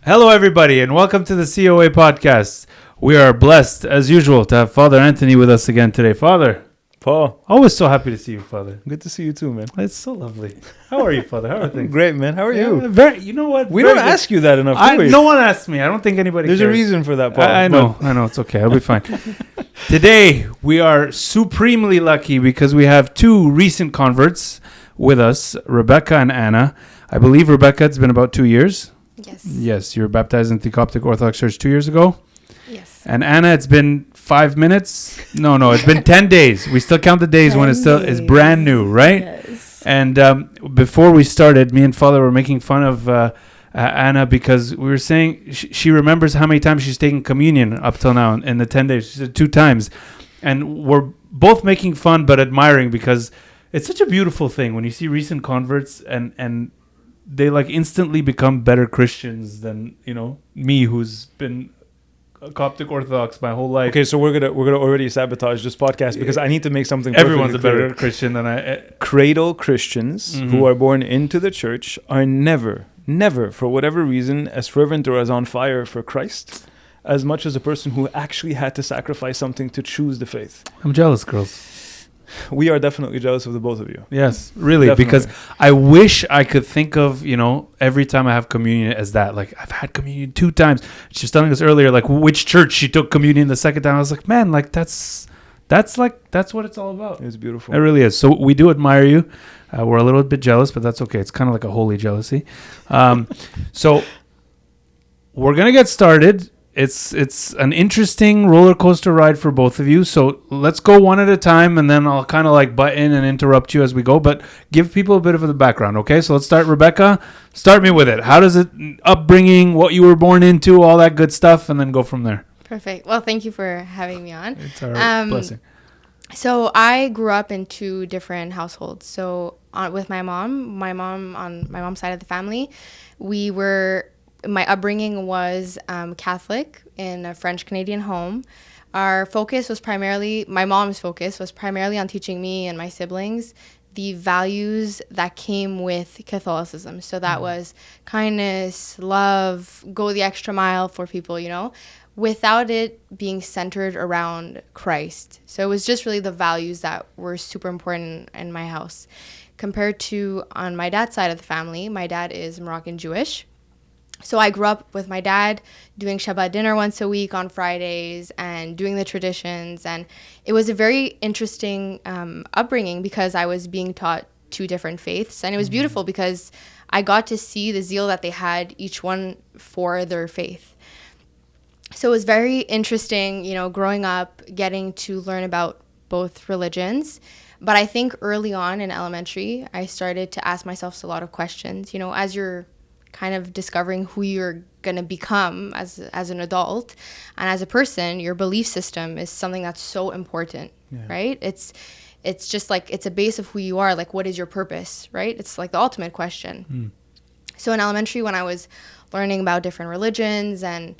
Hello, everybody, and welcome to the COA podcast. We are blessed, as usual, to have Father Anthony with us again today. Father, Paul, always so happy to see you, Father. good to see you too, man. It's so lovely. How are you, Father? How are things? Great, man. How are you? You know what? We Very don't good. ask you that enough, do we? No one asks me. I don't think anybody There's cares. a reason for that, Paul. I know. It's okay. I'll be fine. Today, we are supremely lucky because we have two recent converts with us, Rebecca and Anna. I believe, Rebecca, it's been about 2 years. Yes. Yes, you were baptized into the Coptic Orthodox Church 2 years ago. Yes. And Anna, it's been 5 minutes. No, it's been 10 days. We still count the days when it's brand new, right? Yes. And before we started, me and Father were making fun of Anna because we were saying she remembers how many times she's taken communion up till now in the 10 days. She said 2 times. And we're both making fun but admiring because it's such a beautiful thing when you see recent converts and they like instantly become better Christians than, me who's been a Coptic Orthodox my whole life. Okay, so we're gonna already sabotage this podcast because I need to make something. Everyone's a perfectly better Christian than I. Cradle Christians who are born into the church are never, for whatever reason, as fervent or as on fire for Christ as much as a person who actually had to sacrifice something to choose the faith. I'm jealous, girls. We are definitely jealous of the both of you. Yes, really, Definitely. because I wish I could think of, every time I have communion as that. Like, I've had communion 2 times. She was telling us earlier, like, which church she took communion the second time. I was like, man, like, that's what it's all about. It's beautiful. It really is. So we do admire you. We're a little bit jealous, but that's okay. It's kind of like a holy jealousy. So we're going to get started. It's an interesting roller coaster ride for both of you. So let's go one at a time, and then I'll kind of like butt in and interrupt you as we go. But give people a bit of the background, okay? So let's start. Rebecca, start me with it. How does it upbringing, what you were born into, all that good stuff, and then go from there. Perfect. Well, thank you for having me on. It's our blessing. So I grew up in 2 different households. So with my mom on my mom's side of the family, my upbringing was Catholic in a French-Canadian home. My mom's focus was primarily on teaching me and my siblings the values that came with Catholicism. So that was kindness, love, go the extra mile for people, without it being centered around Christ. So it was just really the values that were super important in my house. Compared to on my dad's side of the family, my dad is Moroccan Jewish. So I grew up with my dad doing Shabbat dinner once a week on Fridays and doing the traditions. And it was a very interesting upbringing because I was being taught 2 different faiths. And it was beautiful because I got to see the zeal that they had, each one for their faith. So it was very interesting, growing up, getting to learn about both religions. But I think early on in elementary, I started to ask myself a lot of questions, as you're kind of discovering who you're going to become as an adult and as a person. Your belief system is something that's so important, right? It's just like, it's a base of who you are. Like, what is your purpose, right? It's like the ultimate question. So in elementary, when I was learning about different religions and,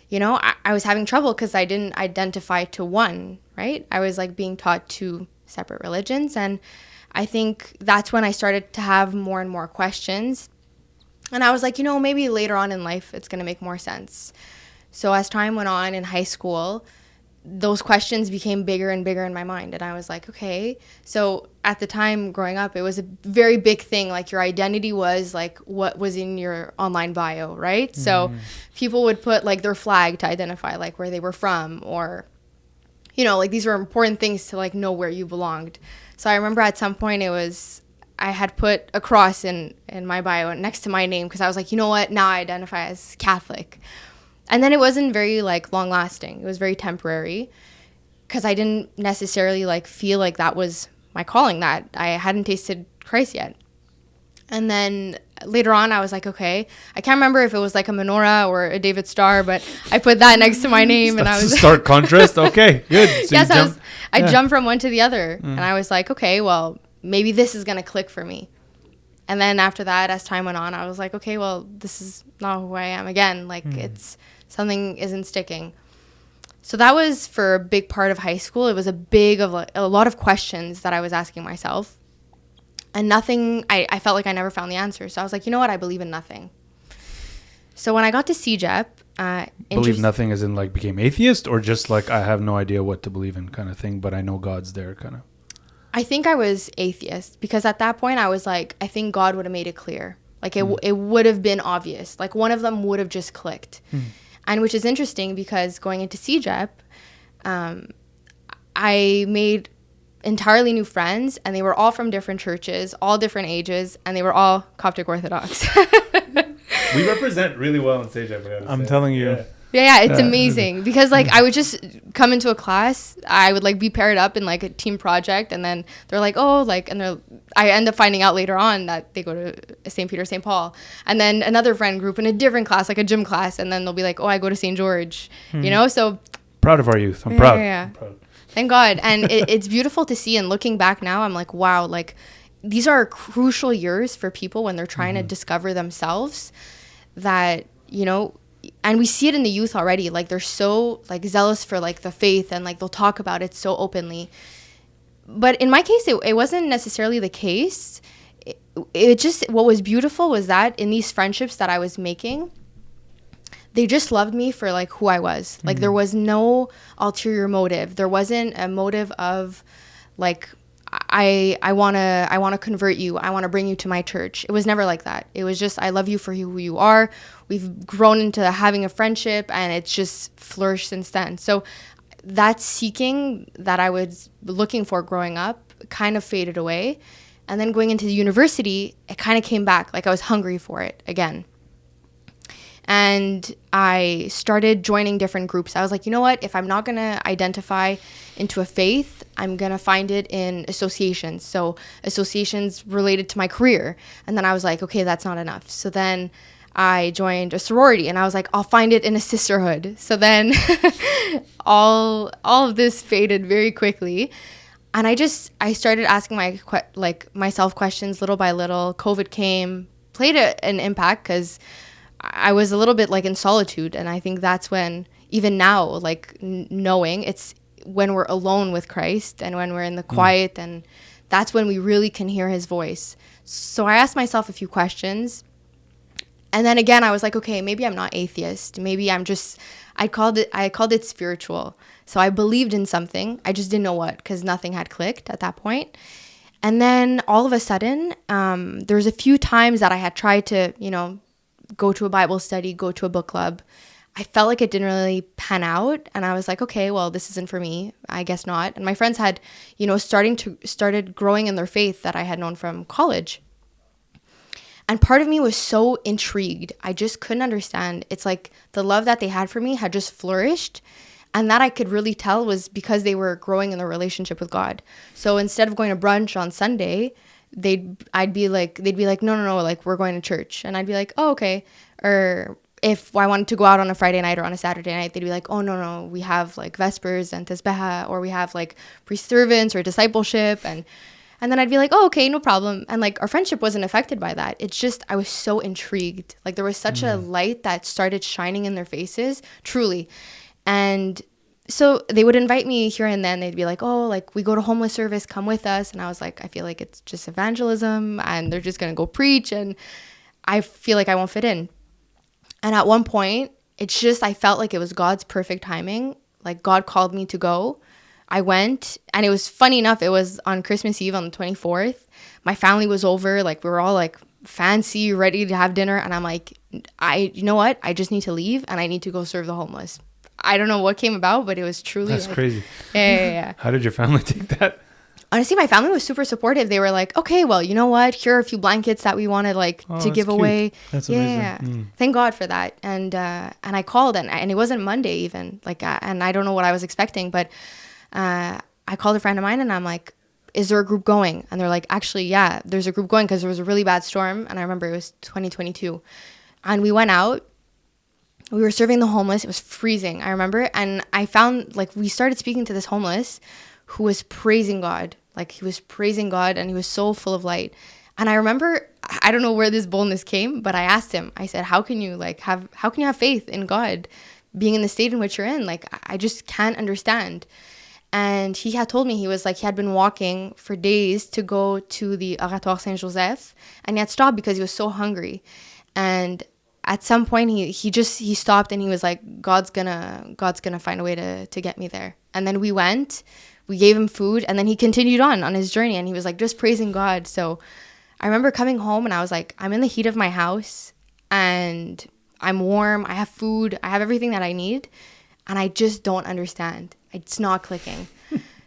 I was having trouble because I didn't identify to one, right? I was like being taught 2 separate religions. And I think that's when I started to have more and more questions. And I was like, maybe later on in life, it's going to make more sense. So as time went on in high school, those questions became bigger and bigger in my mind. And I was like, okay. So at the time growing up, it was a very big thing. Like, your identity was like what was in your online bio, right? So people would put like their flag to identify like where they were from, or, like these were important things to like know where you belonged. So I remember at some point I had put a cross in my bio next to my name because I was like, you know what, now I identify as Catholic. And then it wasn't very like long lasting. It was very temporary because I didn't necessarily like feel like that was my calling, that I hadn't tasted Christ yet. And then later on I was like, okay, I can't remember if it was like a menorah or a David Star, but I put that next to my name. And I was stark contrast. Okay, good. So yes, I jumped from one to the other. And I was like, okay, well, maybe this is going to click for me. And then after that, as time went on, I was like, okay, well, this is not who I am again. Like, it's something isn't sticking. So that was for a big part of high school. It was a lot of questions that I was asking myself. And nothing, I felt like I never found the answer. So I was like, you know what? I believe in nothing. So when I got to CEGEP, Believe nothing as in like became atheist, or just like I have no idea what to believe in kind of thing, but I know God's there kind of? I think I was atheist because at that point I was like, I think God would have made it clear. Like it would have been obvious. Like one of them would have just clicked. And which is interesting because going into CEGEP, I made entirely new friends, and they were all from different churches, all different ages, and they were all Coptic Orthodox. We represent really well in Sage, I forgot to I'm say. telling you. Yeah, it's amazing because like I would just come into a class, I would like be paired up in like a team project, and then they're like, oh, like, and I end up finding out later on that they go to St. Peter, St. Paul, and then another friend group in a different class, like a gym class, and then they'll be like, oh, I go to St. George, you know, so Proud of our youth. I'm proud. Yeah. I'm proud. Thank God. And it's beautiful to see. And looking back now, I'm like, wow, like these are crucial years for people when they're trying to discover themselves that, you know, and we see it in the youth already. Like they're so like zealous for like the faith, and like they'll talk about it so openly. But in my case, it wasn't necessarily the case. It just, what was beautiful was that in these friendships that I was making, they just loved me for like who I was. Like there was no ulterior motive. There wasn't a motive of like I want to convert you. I want to bring you to my church. It was never like that. It was just I love you for who you are. We've grown into having a friendship, and it's just flourished since then. So that seeking that I was looking for growing up kind of faded away. And then going into the university, it kind of came back. Like I was hungry for it again. And I started joining different groups. I was like, you know what? If I'm not going to identify into a faith, I'm going to find it in associations. So associations related to my career. And then I was like, okay, that's not enough. So then I joined a sorority, and I was like, I'll find it in a sisterhood. So then all of this faded very quickly. And I started asking myself questions little by little. COVID came, played an impact because I was a little bit like in solitude. And I think that's when, even now, like knowing it's when we're alone with Christ and when we're in the quiet, and that's when we really can hear his voice. So I asked myself a few questions. And then again, I was like, okay, maybe I'm not atheist. Maybe I'm just, I called it spiritual. So I believed in something. I just didn't know what, because nothing had clicked at that point. And then all of a sudden, there was a few times that I had tried to, you know, go to a Bible study, go to a book club. I felt like it didn't really pan out. And I was like, okay, well, this isn't for me. I guess not. And my friends had, you know, started growing in their faith that I had known from college. And part of me was so intrigued. I just couldn't understand. It's like the love that they had for me had just flourished. And that I could really tell was because they were growing in their relationship with God. So instead of going to brunch on Sunday, they'd be like, no, like we're going to church. And I'd be like, oh, okay. Or if I wanted to go out on a Friday night or on a Saturday night, they'd be like, oh, no, we have like Vespers and Tesbeha, or we have like priest servants or discipleship. And then I'd be like, oh, okay, no problem. And like our friendship wasn't affected by that. It's just I was so intrigued. Like there was such a light that started shining in their faces, truly. And so they would invite me here and then. They'd be like, oh, like we go to homeless service, come with us. And I was like, I feel like it's just evangelism and they're just going to go preach. And I feel like I won't fit in. And at one point, it's just I felt like it was God's perfect timing. Like God called me to go. I went, and it was funny enough. It was on Christmas Eve on the 24th. My family was over. Like we were all like fancy, ready to have dinner. And I'm like, you know what? I just need to leave and I need to go serve the homeless. I don't know what came about, but it was truly That's like, crazy. Yeah. How did your family take that? Honestly, my family was super supportive. They were like, okay, well, you know what? Here are a few blankets that we wanted to give away. That's amazing. Yeah. Thank God for that. And I called, and it wasn't Monday even. And I don't know what I was expecting, but I called a friend of mine and I'm like, is there a group going? And they're like, actually, yeah, there's a group going because there was a really bad storm. And I remember it was 2022. And we went out. We were serving the homeless. It was freezing, I remember. And I found, like, we started speaking to this homeless who was praising God. Like, he was praising God and he was so full of light. And I remember, I don't know where this boldness came, but I asked him, I said, how can you have faith in God being in the state in which you're in? Like, I just can't understand. And he had told me, he was like, he had been walking for days to go to the Oratoire Saint-Joseph, and he had stopped because he was so hungry. And at some point he stopped and he was like, God's gonna find a way to get me there. And then we gave him food, and then he continued on his journey, and he was like just praising God. So I remember coming home and I was like, I'm in the heat of my house and I'm warm, I have food, I have everything that I need, and I just don't understand. It's not clicking.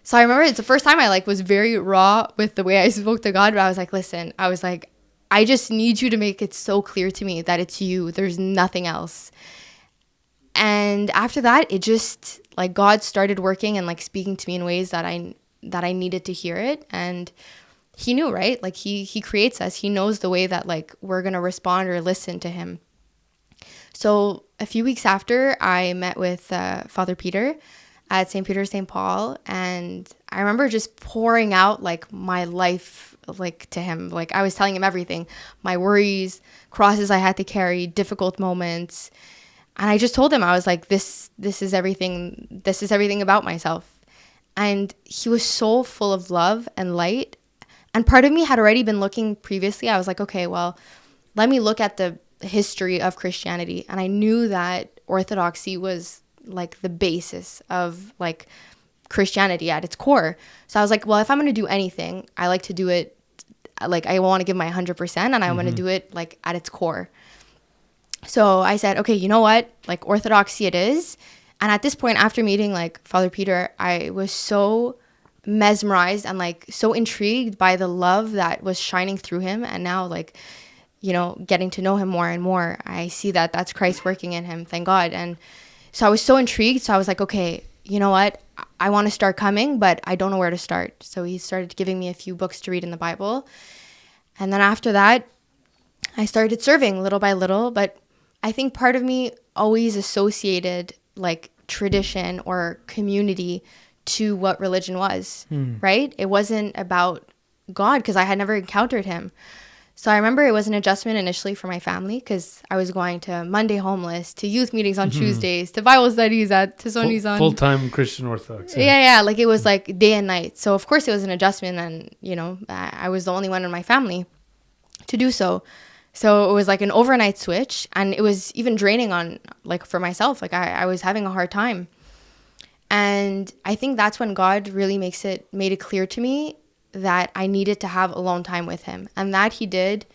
So I remember it's the first time I like was very raw with the way I spoke to God, but I was like, listen, I was like, I just need you to make it so clear to me that it's you. There's nothing else. And after that, it just like God started working and like speaking to me in ways that I needed to hear it. And he knew, right? Like he creates us. He knows the way that like we're going to respond or listen to him. So a few weeks after, I met with Father Peter at St. Peter, St. Paul. And I remember just pouring out like my life like to him. Like I was telling him everything, my worries, crosses I had to carry, difficult moments. And I just told him, I was like, this is everything. This is everything about myself. And he was so full of love and light. And part of me had already been looking previously. I was like, okay, well, let me look at the history of Christianity. And I knew that Orthodoxy was like the basis of like Christianity at its core. So I was like, well, if I'm going to do anything, I like to do it like I want to give my 100%, and I want to do it like at its core. So I said, okay, you know what? Like Orthodoxy it is. And at this point, after meeting like Father Peter, I was so mesmerized and like so intrigued by the love that was shining through him. And now like, you know, getting to know him more and more, I see that that's Christ working in him. Thank God. And so I was so intrigued. So I was like, okay, you know what? I want to start coming, but I don't know where to start. So he started giving me a few books to read in the Bible. And then after that, I started serving little by little. But I think part of me always associated like tradition or community to what religion was, right? It wasn't about God because I had never encountered him. So I remember it was an adjustment initially for my family because I was going to Monday homeless, to youth meetings on Tuesdays, to Bible studies at Tissoni's on full-time Christian Orthodox. Yeah. Like it was like day and night. So of course it was an adjustment, and you know, I was the only one in my family to do so. So it was like an overnight switch, and it was even draining on like for myself. Like I was having a hard time. And I think that's when God really made it clear to me that I needed to have alone time with him. And that he did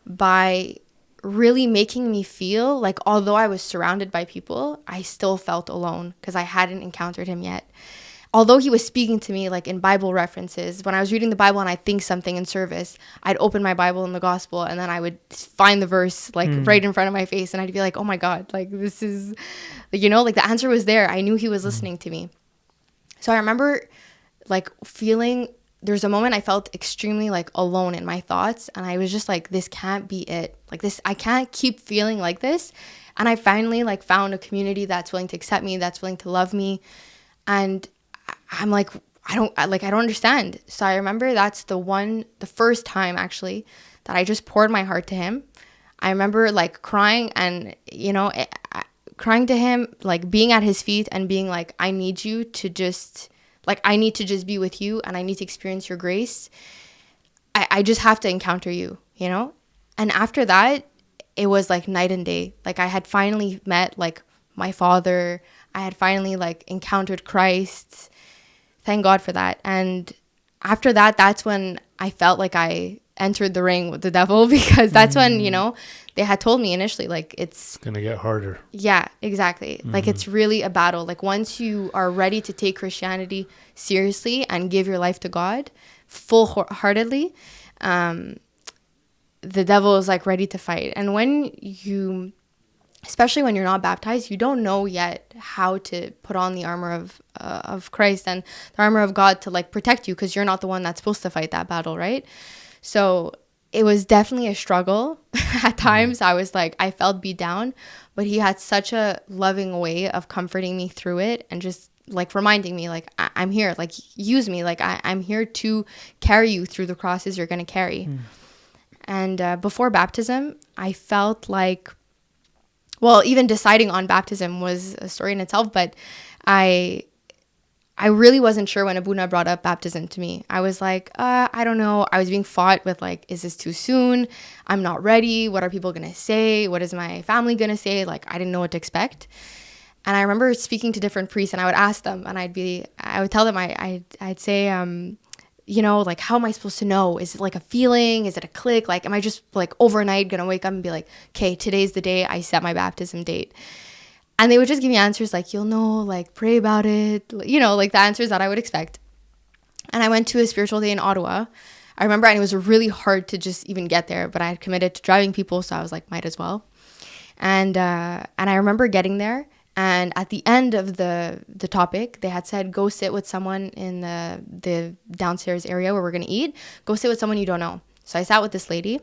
by really making me feel like although I was surrounded by people, I still felt alone because I hadn't encountered him yet. Although he was speaking to me like in Bible references, when I was reading the Bible and I'd think something in service, I'd open my Bible in the gospel and then I would find the verse like right in front of my face, and I'd be like, oh my God, like this is, you know, like the answer was there. I knew he was listening to me. So I remember like feeling, there's a moment I felt extremely like alone in my thoughts, and I was just like, this can't be it. Like this, I can't keep feeling like this. And I finally like found a community that's willing to accept me, that's willing to love me. And I'm like, I don't understand. So I remember that's the first time actually that I just poured my heart to him. I remember like crying and, you know, crying to him, like being at his feet and being like, I need you to just, like, I need to just be with you and I need to experience your grace. I just have to encounter you, you know? And after that, it was like night and day. Like I had finally met like my Father. I had finally like encountered Christ. Thank God for that. And after that, that's when I felt like I entered the ring with the devil, because that's when, you know, they had told me initially, like, it's gonna get harder. Yeah, exactly. Like it's really a battle. Like once you are ready to take Christianity seriously and give your life to God full-heartedly, the devil is like ready to fight. And when you, especially when you're not baptized, you don't know yet how to put on the armor of Christ and the armor of God to like protect you, because you're not the one that's supposed to fight that battle, right? So it was definitely a struggle. At times I was like, I felt beat down, but he had such a loving way of comforting me through it and just like reminding me, like, I'm here, like, use me, like, I'm here to carry you through the crosses you're going to carry. And before baptism, I felt like, well, even deciding on baptism was a story in itself, but I I really wasn't sure when Abuna brought up baptism to me. I was like, I don't know. I was being fought with like, is this too soon? I'm not ready. What are people going to say? What is my family going to say? Like, I didn't know what to expect. And I remember speaking to different priests, and I would ask them, and I would tell them, I'd say, you know, like, how am I supposed to know? Is it like a feeling? Is it a click? Like, am I just like overnight going to wake up and be like, okay, today's the day I set my baptism date? And they would just give me answers like, you'll know, like, pray about it, you know, like the answers that I would expect. And I went to a spiritual day in Ottawa. I remember, and it was really hard to just even get there, but I had committed to driving people, so I was like, might as well. And I remember getting there, and at the end of the topic, they had said, go sit with someone in the downstairs area where we're going to eat. Go sit with someone you don't know. So I sat with this lady.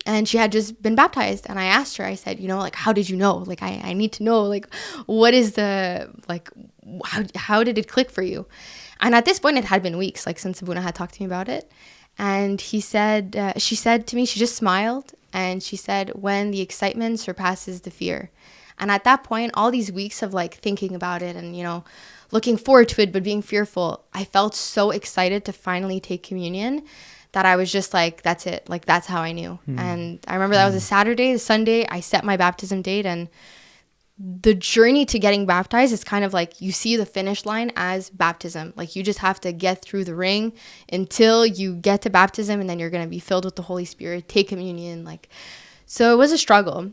And she had just been baptized. And I asked her, I said, you know, like, how did you know? Like, I need to know, like, what is the, like, how did it click for you? And at this point, it had been weeks, like, since Abuna had talked to me about it. And she said to me, she just smiled. And she said, when the excitement surpasses the fear. And at that point, all these weeks of, like, thinking about it and, you know, looking forward to it, but being fearful, I felt so excited to finally take communion that I was just like, that's it. Like, that's how I knew. And I remember that was a Saturday. The Sunday, I set my baptism date. And the journey to getting baptized is kind of like, you see the finish line as baptism. Like, you just have to get through the ring until you get to baptism, and then you're going to be filled with the Holy Spirit, take communion. Like, so it was a struggle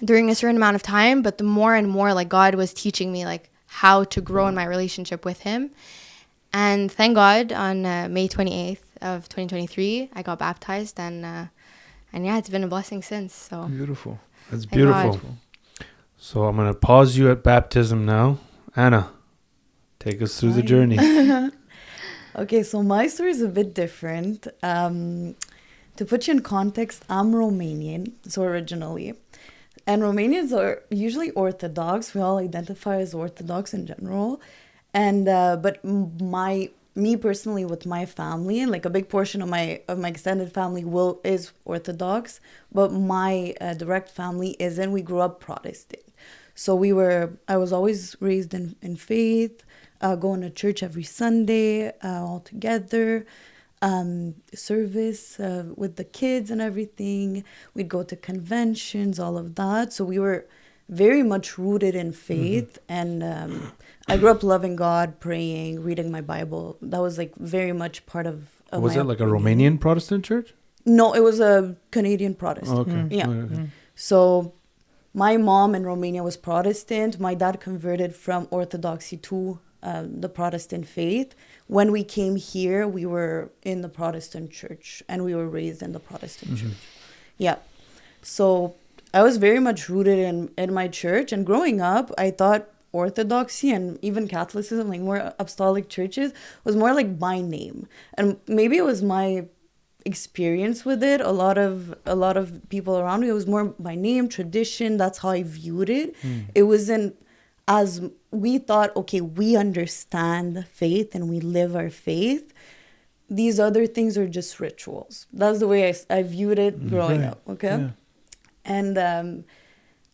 during a certain amount of time. But the more and more, like, God was teaching me, like, how to grow in my relationship with him. And thank God, on May 28th of 2023, I got baptized, and yeah, it's been a blessing since. So Beautiful. That's beautiful. So I'm going to pause you at baptism now. Anna, take us through the journey. Okay, so my story is a bit different. To put you in context, I'm Romanian, so originally. And Romanians are usually Orthodox. We all identify as Orthodox in general. And but me personally, with my family, like a big portion of my extended family is Orthodox, but my direct family isn't. We grew up Protestant, so I was always raised in faith, going to church every Sunday, all together, service with the kids and everything. We'd go to conventions, all of that. So we were very much rooted in faith, and I grew up loving God, praying, reading my Bible. That was like very much part of Was my it like a upbringing. Romanian Protestant church? No, it was a Canadian Protestant. Okay. Yeah. Okay. So my mom in Romania was Protestant. My dad converted from Orthodoxy to the Protestant faith. When we came here, we were in the Protestant church, and we were raised in the Protestant church. Yeah. So I was very much rooted in my church. And growing up, I thought Orthodoxy and even Catholicism, like more apostolic churches, was more like by name. And maybe it was my experience with it. A lot of people around me, it was more by name, tradition. That's how I viewed it. It wasn't as we thought, okay, we understand faith and we live our faith. These other things are just rituals. That's the way I viewed it growing up. Okay. Yeah.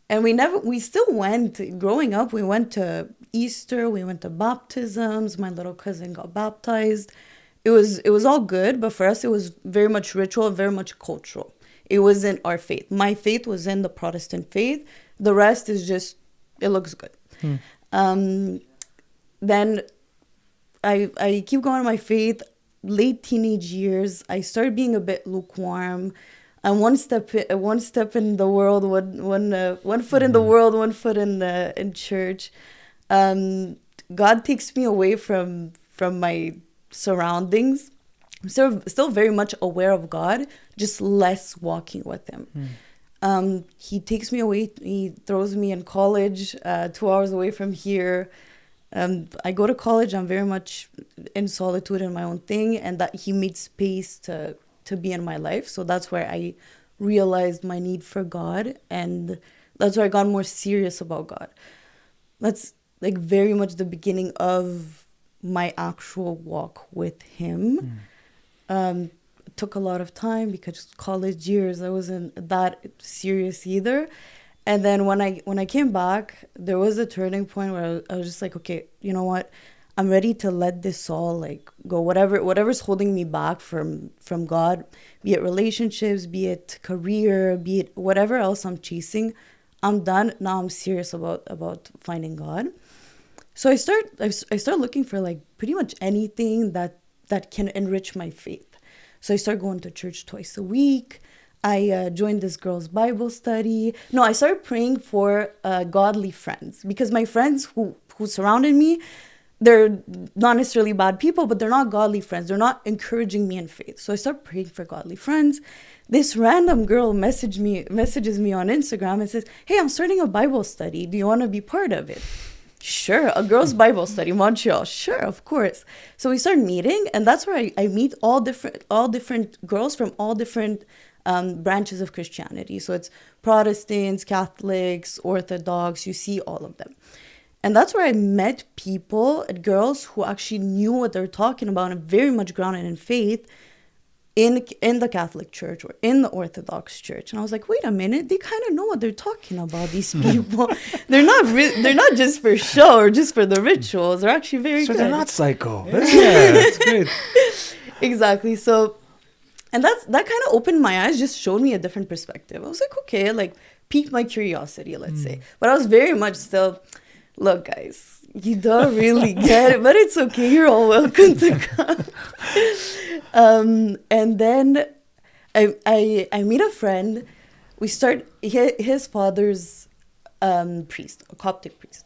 And we still went, growing up, we went to Easter, we went to baptisms, my little cousin got baptized. It was all good, but for us, it was very much ritual, very much cultural. It wasn't our faith. My faith was in the Protestant faith. The rest is just, it looks good. Then I keep going on my faith. Late teenage years, I started being a bit lukewarm. I'm one step in the world, one foot in the world, one foot in church. God takes me away from my surroundings. I'm still very much aware of God, just less walking with him. He takes me away. He throws me in college, 2 hours away from here. I go to college. I'm very much in solitude in my own thing, and that he made space to be in my life. So that's where I realized my need for God, and that's where I got more serious about God. That's like very much the beginning of my actual walk with him. It took a lot of time because college years, I wasn't that serious either. And then when I came back, there was a turning point where I was just like, okay, you know what? I'm ready to let this all like go. Whatever's holding me back from God, be it relationships, be it career, be it whatever else I'm chasing, I'm done. Now I'm serious about finding God. So I start looking for like pretty much anything that can enrich my faith. So I start going to church twice a week. I joined this girl's Bible study. No, I started praying for godly friends, because my friends who surrounded me, they're not necessarily bad people, but they're not godly friends. They're not encouraging me in faith. So I start praying for godly friends. This random girl messages me on Instagram and says, "Hey, I'm starting a Bible study. Do you want to be part of it?" Sure, a girls' Bible study, Montreal. Sure, of course. So we start meeting, and that's where I meet all different girls from all different branches of Christianity. So it's Protestants, Catholics, Orthodox. You see all of them. And that's where I met people, girls who actually knew what they're talking about and very much grounded in faith in the Catholic Church or in the Orthodox Church. And I was like, wait a minute, they kind of know what they're talking about, these people. They're not just for show or just for the rituals. They're actually very good. So they're not psycho. Yeah, that's good. Exactly. So, and that kind of opened my eyes, just showed me a different perspective. I was like, okay, like piqued my curiosity, let's say. But I was very much still, look, guys, you don't really get it, but it's okay. You're all welcome to come. And then I meet a friend. We start, his father's priest, a Coptic priest.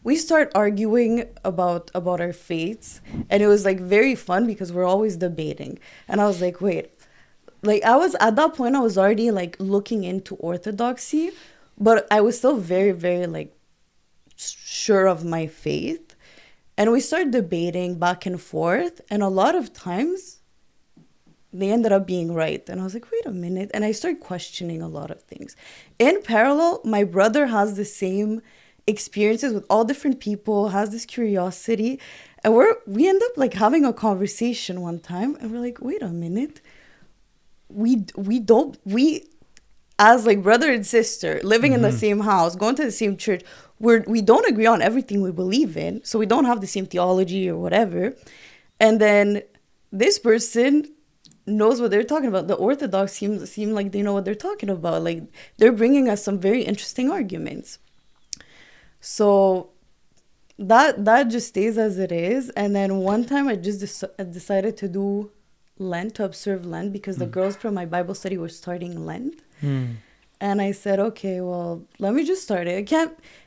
We start arguing about our faiths, and it was like very fun because we're always debating. And I was like, wait, like at that point I was already like looking into Orthodoxy, but I was still very, very like sure of my faith. And we started debating back and forth, and a lot of times they ended up being right. And I was like, wait a minute. And I started questioning a lot of things. In parallel, my brother has the same experiences with all different people, has this curiosity. And we end up like having a conversation one time, and we're like, wait a minute. We as like brother and sister, living in the same house, going to the same church, we don't agree on everything we believe in, so we don't have the same theology or whatever. And then this person knows what they're talking about. The Orthodox seem like they know what they're talking about. Like they're bringing us some very interesting arguments. So that just stays as it is. And then one time I just decided to do Lent, to observe Lent, because the girls from my Bible study were starting Lent. And I said, okay, well, let me just start it.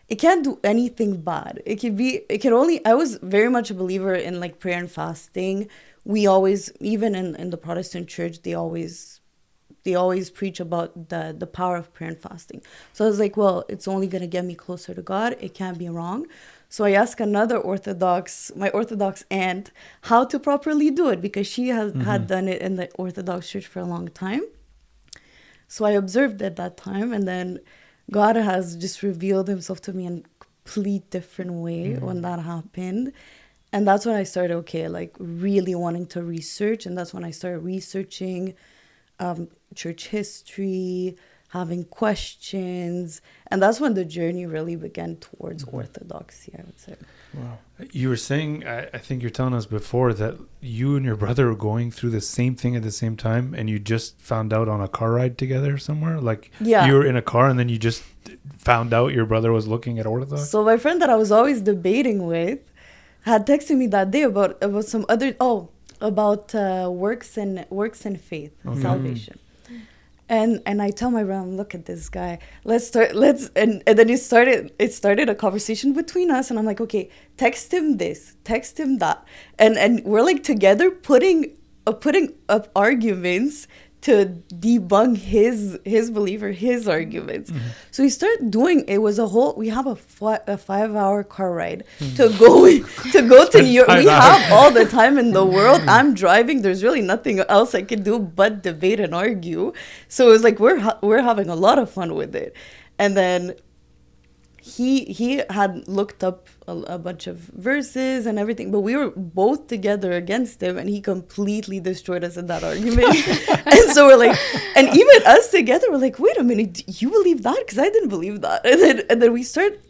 It can't do anything bad. I was very much a believer in like prayer and fasting. We always, even in the Protestant church, they always preach about the power of prayer and fasting. So I was like, well, it's only going to get me closer to God. It can't be wrong. So I asked my Orthodox aunt, how to properly do it, because she had done it in the Orthodox church for a long time. So I observed at that time, and then God has just revealed himself to me in a complete different way when that happened. And that's when I started, like really wanting to research. And that's when I started researching church history, having questions. And that's when the journey really began towards Orthodoxy, I would say. Wow. You were saying, I think you're telling us before, that you and your brother were going through the same thing at the same time, and you just found out on a car ride together somewhere? Like, yeah. You were in a car and then you just found out your brother was looking at Orthodox? So my friend that I was always debating with had texted me that day about some other, about works and faith, salvation. And I tell my brother, look at this guy. And then it started a conversation between us. And I'm like, okay, text him this, text him that. And we're like together putting up arguments to debunk his belief or his arguments. So we start doing, we have a 5-hour car ride to go to New York. We have all the time in the world. I'm driving. There's really nothing else I can do but debate and argue. So it was like we're having a lot of fun with it. And then he had looked up a bunch of verses and everything, but we were both together against him, and he completely destroyed us in that argument. And so we're like, and even us together, we're like, wait a minute, you believe that? Because I didn't believe that. And then we start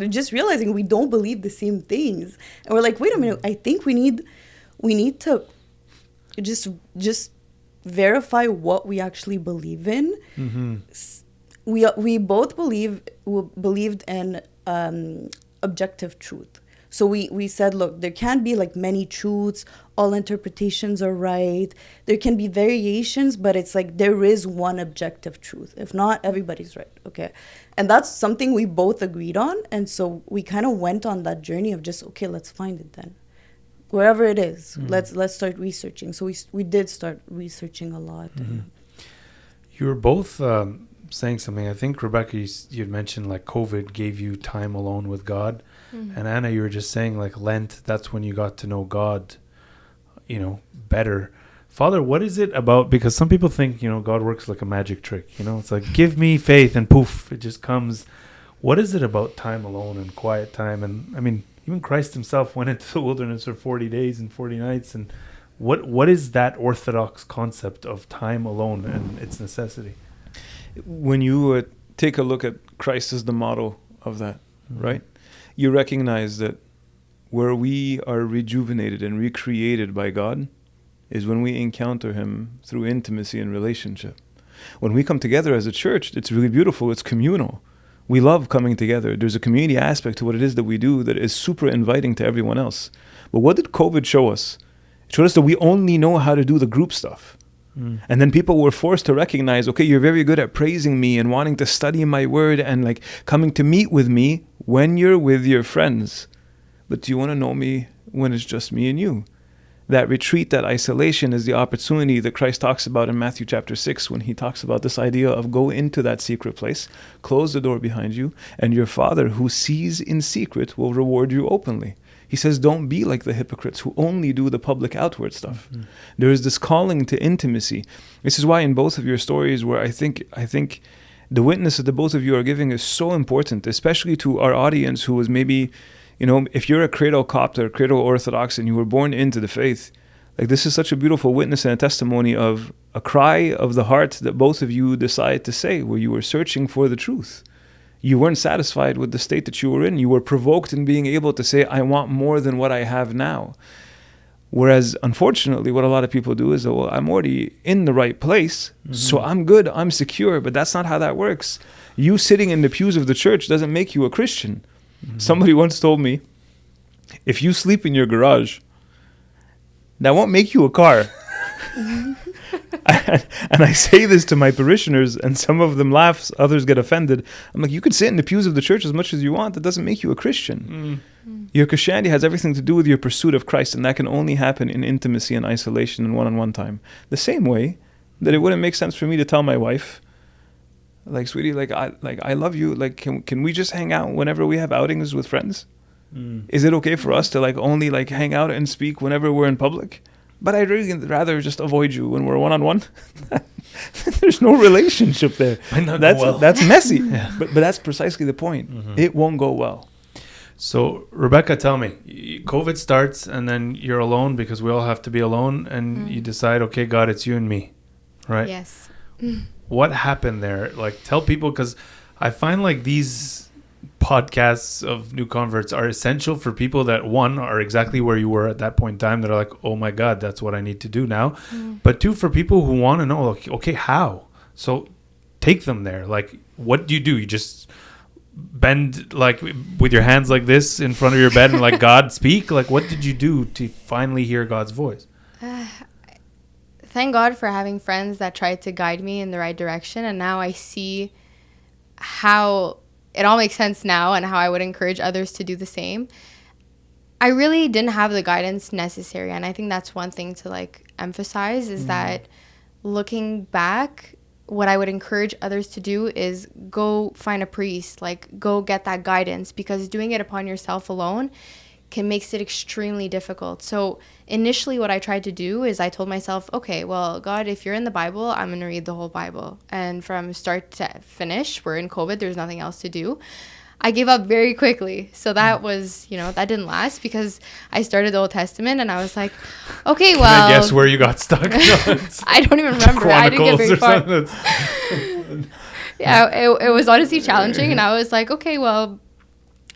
just realizing we don't believe the same things. And we're like, wait a minute, I think we need to just verify what we actually believe in. We both believed in objective truth. So we said, look, there can't be like many truths, all interpretations are right. There can be variations, but it's like there is one objective truth. If not, everybody's right, okay? And that's something we both agreed on. And so we kind of went on that journey of just, okay, let's find it then. Wherever it is, let's start researching. So we did start researching a lot. You were both saying something. I think, Rebecca, you'd mentioned like COVID gave you time alone with God. And Anna, you were just saying like Lent, that's when you got to know God, better. Father, what is it about? Because some people think, God works like a magic trick. It's like, give me faith and poof, it just comes. What is it about time alone and quiet time? And I mean, even Christ himself went into the wilderness for 40 days and 40 nights. And what is that Orthodox concept of time alone and its necessity? When you take a look at Christ as the model of that, right? You recognize that where we are rejuvenated and recreated by God is when we encounter him through intimacy and relationship. When we come together as a church, it's really beautiful. It's communal. We love coming together. There's a community aspect to what it is that we do that is super inviting to everyone else. But what did COVID show us? It showed us that we only know how to do the group stuff. And then people were forced to recognize, okay, you're very good at praising me and wanting to study my word and like coming to meet with me when you're with your friends. But do you want to know me when it's just me and you? That retreat, that isolation is the opportunity that Christ talks about in Matthew chapter 6 when he talks about this idea of go into that secret place, close the door behind you, and your Father who sees in secret will reward you openly. He says, don't be like the hypocrites who only do the public outward stuff. There is this calling to intimacy. This is why in both of your stories where I think the witness that the both of you are giving is so important, especially to our audience who is maybe, if you're a cradle Coptic or cradle Orthodox and you were born into the faith, like this is such a beautiful witness and a testimony of a cry of the heart that both of you decided to say where you were searching for the truth. You weren't satisfied with the state that you were in. You were provoked in being able to say, I want more than what I have now. Whereas, unfortunately, what a lot of people do is, well, I'm already in the right place, so I'm good, I'm secure. But that's not how that works. You sitting in the pews of the church doesn't make you a Christian. Somebody once told me, if you sleep in your garage, that won't make you a car. And I say this to my parishioners, and some of them laugh, others get offended. I'm like, you can sit in the pews of the church as much as you want. That doesn't make you a Christian. Your Christianity has everything to do with your pursuit of Christ, and that can only happen in intimacy and isolation and one-on-one time. The same way that it wouldn't make sense for me to tell my wife, like, sweetie, I love you. Like, can we just hang out whenever we have outings with friends? Is it okay for us to only hang out and speak whenever we're in public? But I'd really rather just avoid you when we're one-on-one. There's no relationship there. That's messy. Yeah. But that's precisely the point. It won't go well. So, Rebecca, tell me, COVID starts and then you're alone because we all have to be alone, and you decide, okay, God, it's you and me, right? Yes. What happened there? Tell people, because I find these podcasts of new converts are essential for people that, one, are exactly where you were at that point in time, that are like, oh my God, that's what I need to do now. But two, for people who want to know, okay, how? So take them there. What do? You just bend with your hands like this in front of your bed and God speak? What did you do to finally hear God's voice? Thank God for having friends that tried to guide me in the right direction, and now I see how it all makes sense now and how I would encourage others to do the same. I really didn't have the guidance necessary, and I think that's one thing to emphasize is that looking back, what I would encourage others to do is go find a priest, go get that guidance, because doing it upon yourself alone makes it extremely difficult. So initially what I tried to do is I told myself, okay, well, God, if you're in the Bible, I'm going to read the whole Bible. And from start to finish, we're in COVID, there's nothing else to do. I gave up very quickly. So that was, that didn't last, because I started the Old Testament and I was like, okay, well. Can I guess where you got stuck? I don't even remember. I didn't get very far. Yeah, it was honestly challenging. And I was like, okay, well,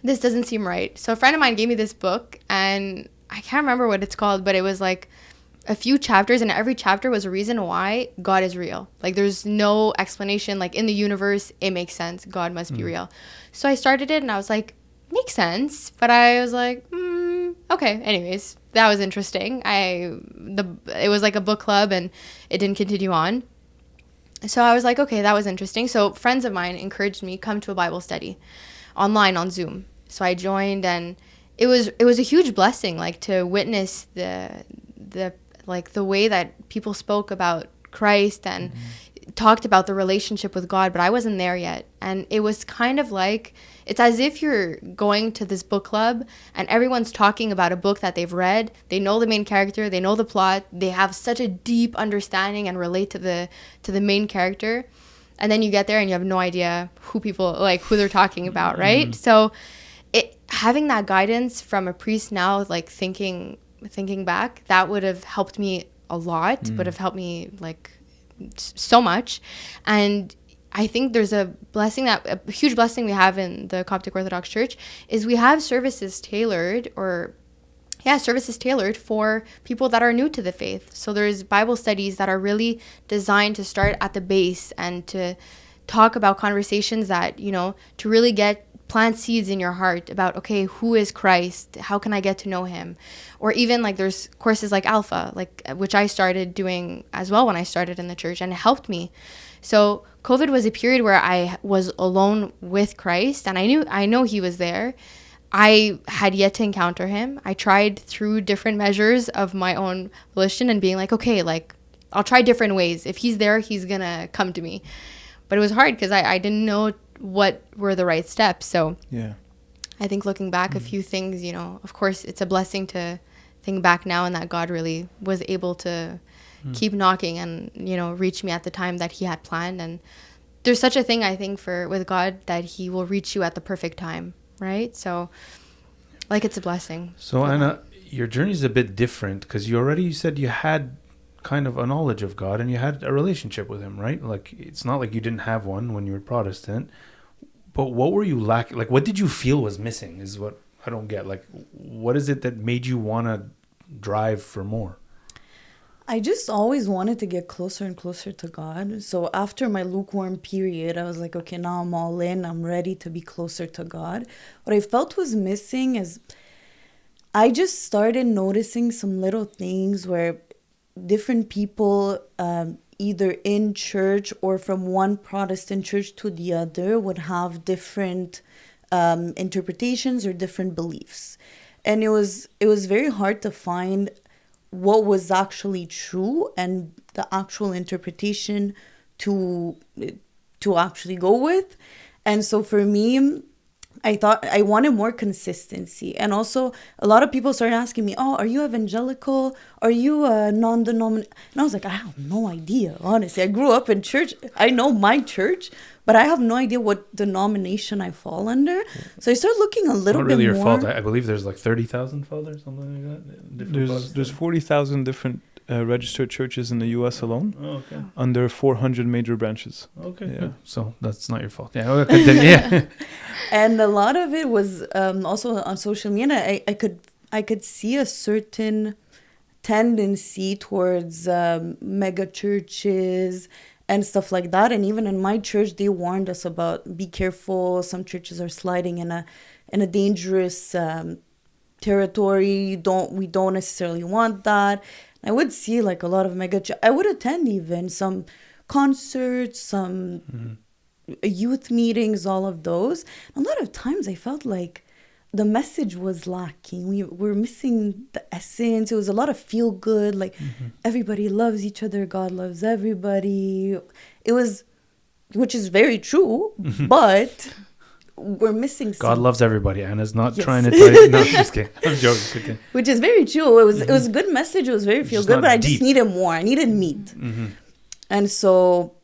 this doesn't seem right. So a friend of mine gave me this book, and I can't remember what it's called, but it was like a few chapters, and every chapter was a reason why God is real. Like there's no explanation, like in the universe it makes sense, God must be real. So I started it and I was like, makes sense, but I was like, okay. Anyways, that was interesting. It was like a book club and it didn't continue on. So I was like, okay, that was interesting. So friends of mine encouraged me, come to a Bible study online on Zoom. So I joined, and it was a huge blessing, like to witness the way that people spoke about Christ and talked about the relationship with God, but I wasn't there yet. And it was kind of like, it's as if you're going to this book club and everyone's talking about a book that they've read. They know the main character, they know the plot, they have such a deep understanding and relate to the main character. And then you get there and you have no idea who they're talking about, right? So having that guidance from a priest now, like thinking back, that would have helped me a lot, would have helped me like so much. And I think there's a huge blessing we have in the Coptic Orthodox Church is we have services tailored for people that are new to the faith. So there's Bible studies that are really designed to start at the base and to talk about conversations that, to really plant seeds in your heart about, okay, who is Christ? How can I get to know him? Or even like there's courses like Alpha, which I started doing as well when I started in the church, and it helped me. So COVID was a period where I was alone with Christ, and I know he was there. I had yet to encounter him. I tried through different measures of my own volition and being like, okay, like I'll try different ways. If he's there, he's gonna come to me. But it was hard because I didn't know what were the right steps. So yeah, I think looking back, a few things, of course it's a blessing to think back now, and that God really was able to keep knocking and, reach me at the time that he had planned. And there's such a thing, I think, with God, that he will reach you at the perfect time, right? So it's a blessing. So Anna, your journey is a bit different because you said you had kind of a knowledge of God and you had a relationship with him, right? Like it's not like you didn't have one when you were Protestant, but what were you lacking? Like what did you feel was missing is what I don't get. Like what is it that made you want to drive for more? I just always wanted to get closer and closer to God. So after my lukewarm period, I was like, okay, now I'm all in. I'm ready to be closer to God. What I felt was missing is I just started noticing some little things where different people, either in church or from one Protestant church to the other, would have different interpretations or different beliefs. And it was very hard to find what was actually true and the actual interpretation to actually go with. And so for me, I thought I wanted more consistency. And also a lot of people started asking me, oh, are you evangelical? Are you a non-denominational? And I was like, I have no idea, honestly. I grew up in church. I know my church, but I have no idea what denomination I fall under. So I started looking a little bit more. Not really your fault. I believe there's like 30,000 fathers, something like that. There's 40,000 different registered churches in the U.S. alone, okay, under 400 major branches. Okay, yeah. Good. So that's not your fault. Yeah, okay, yeah. And a lot of it was also on social media. I could see a certain tendency towards mega churches and stuff like that. And even in my church, they warned us about, be careful. Some churches are sliding in a dangerous territory. We don't necessarily want that. I would see like a lot of I would attend even some concerts, some youth meetings, all of those. A lot of times I felt like the message was lacking. We were missing the essence. It was a lot of feel good, like everybody loves each other, God loves everybody. It was, which is very true, but we're missing God loves everybody. Anna's not Yes. trying to tell you. No, just kidding. I'm joking. Okay. Which is very true. It was a good message. It was very feel good, but I just deep. needed more. I needed meat. And so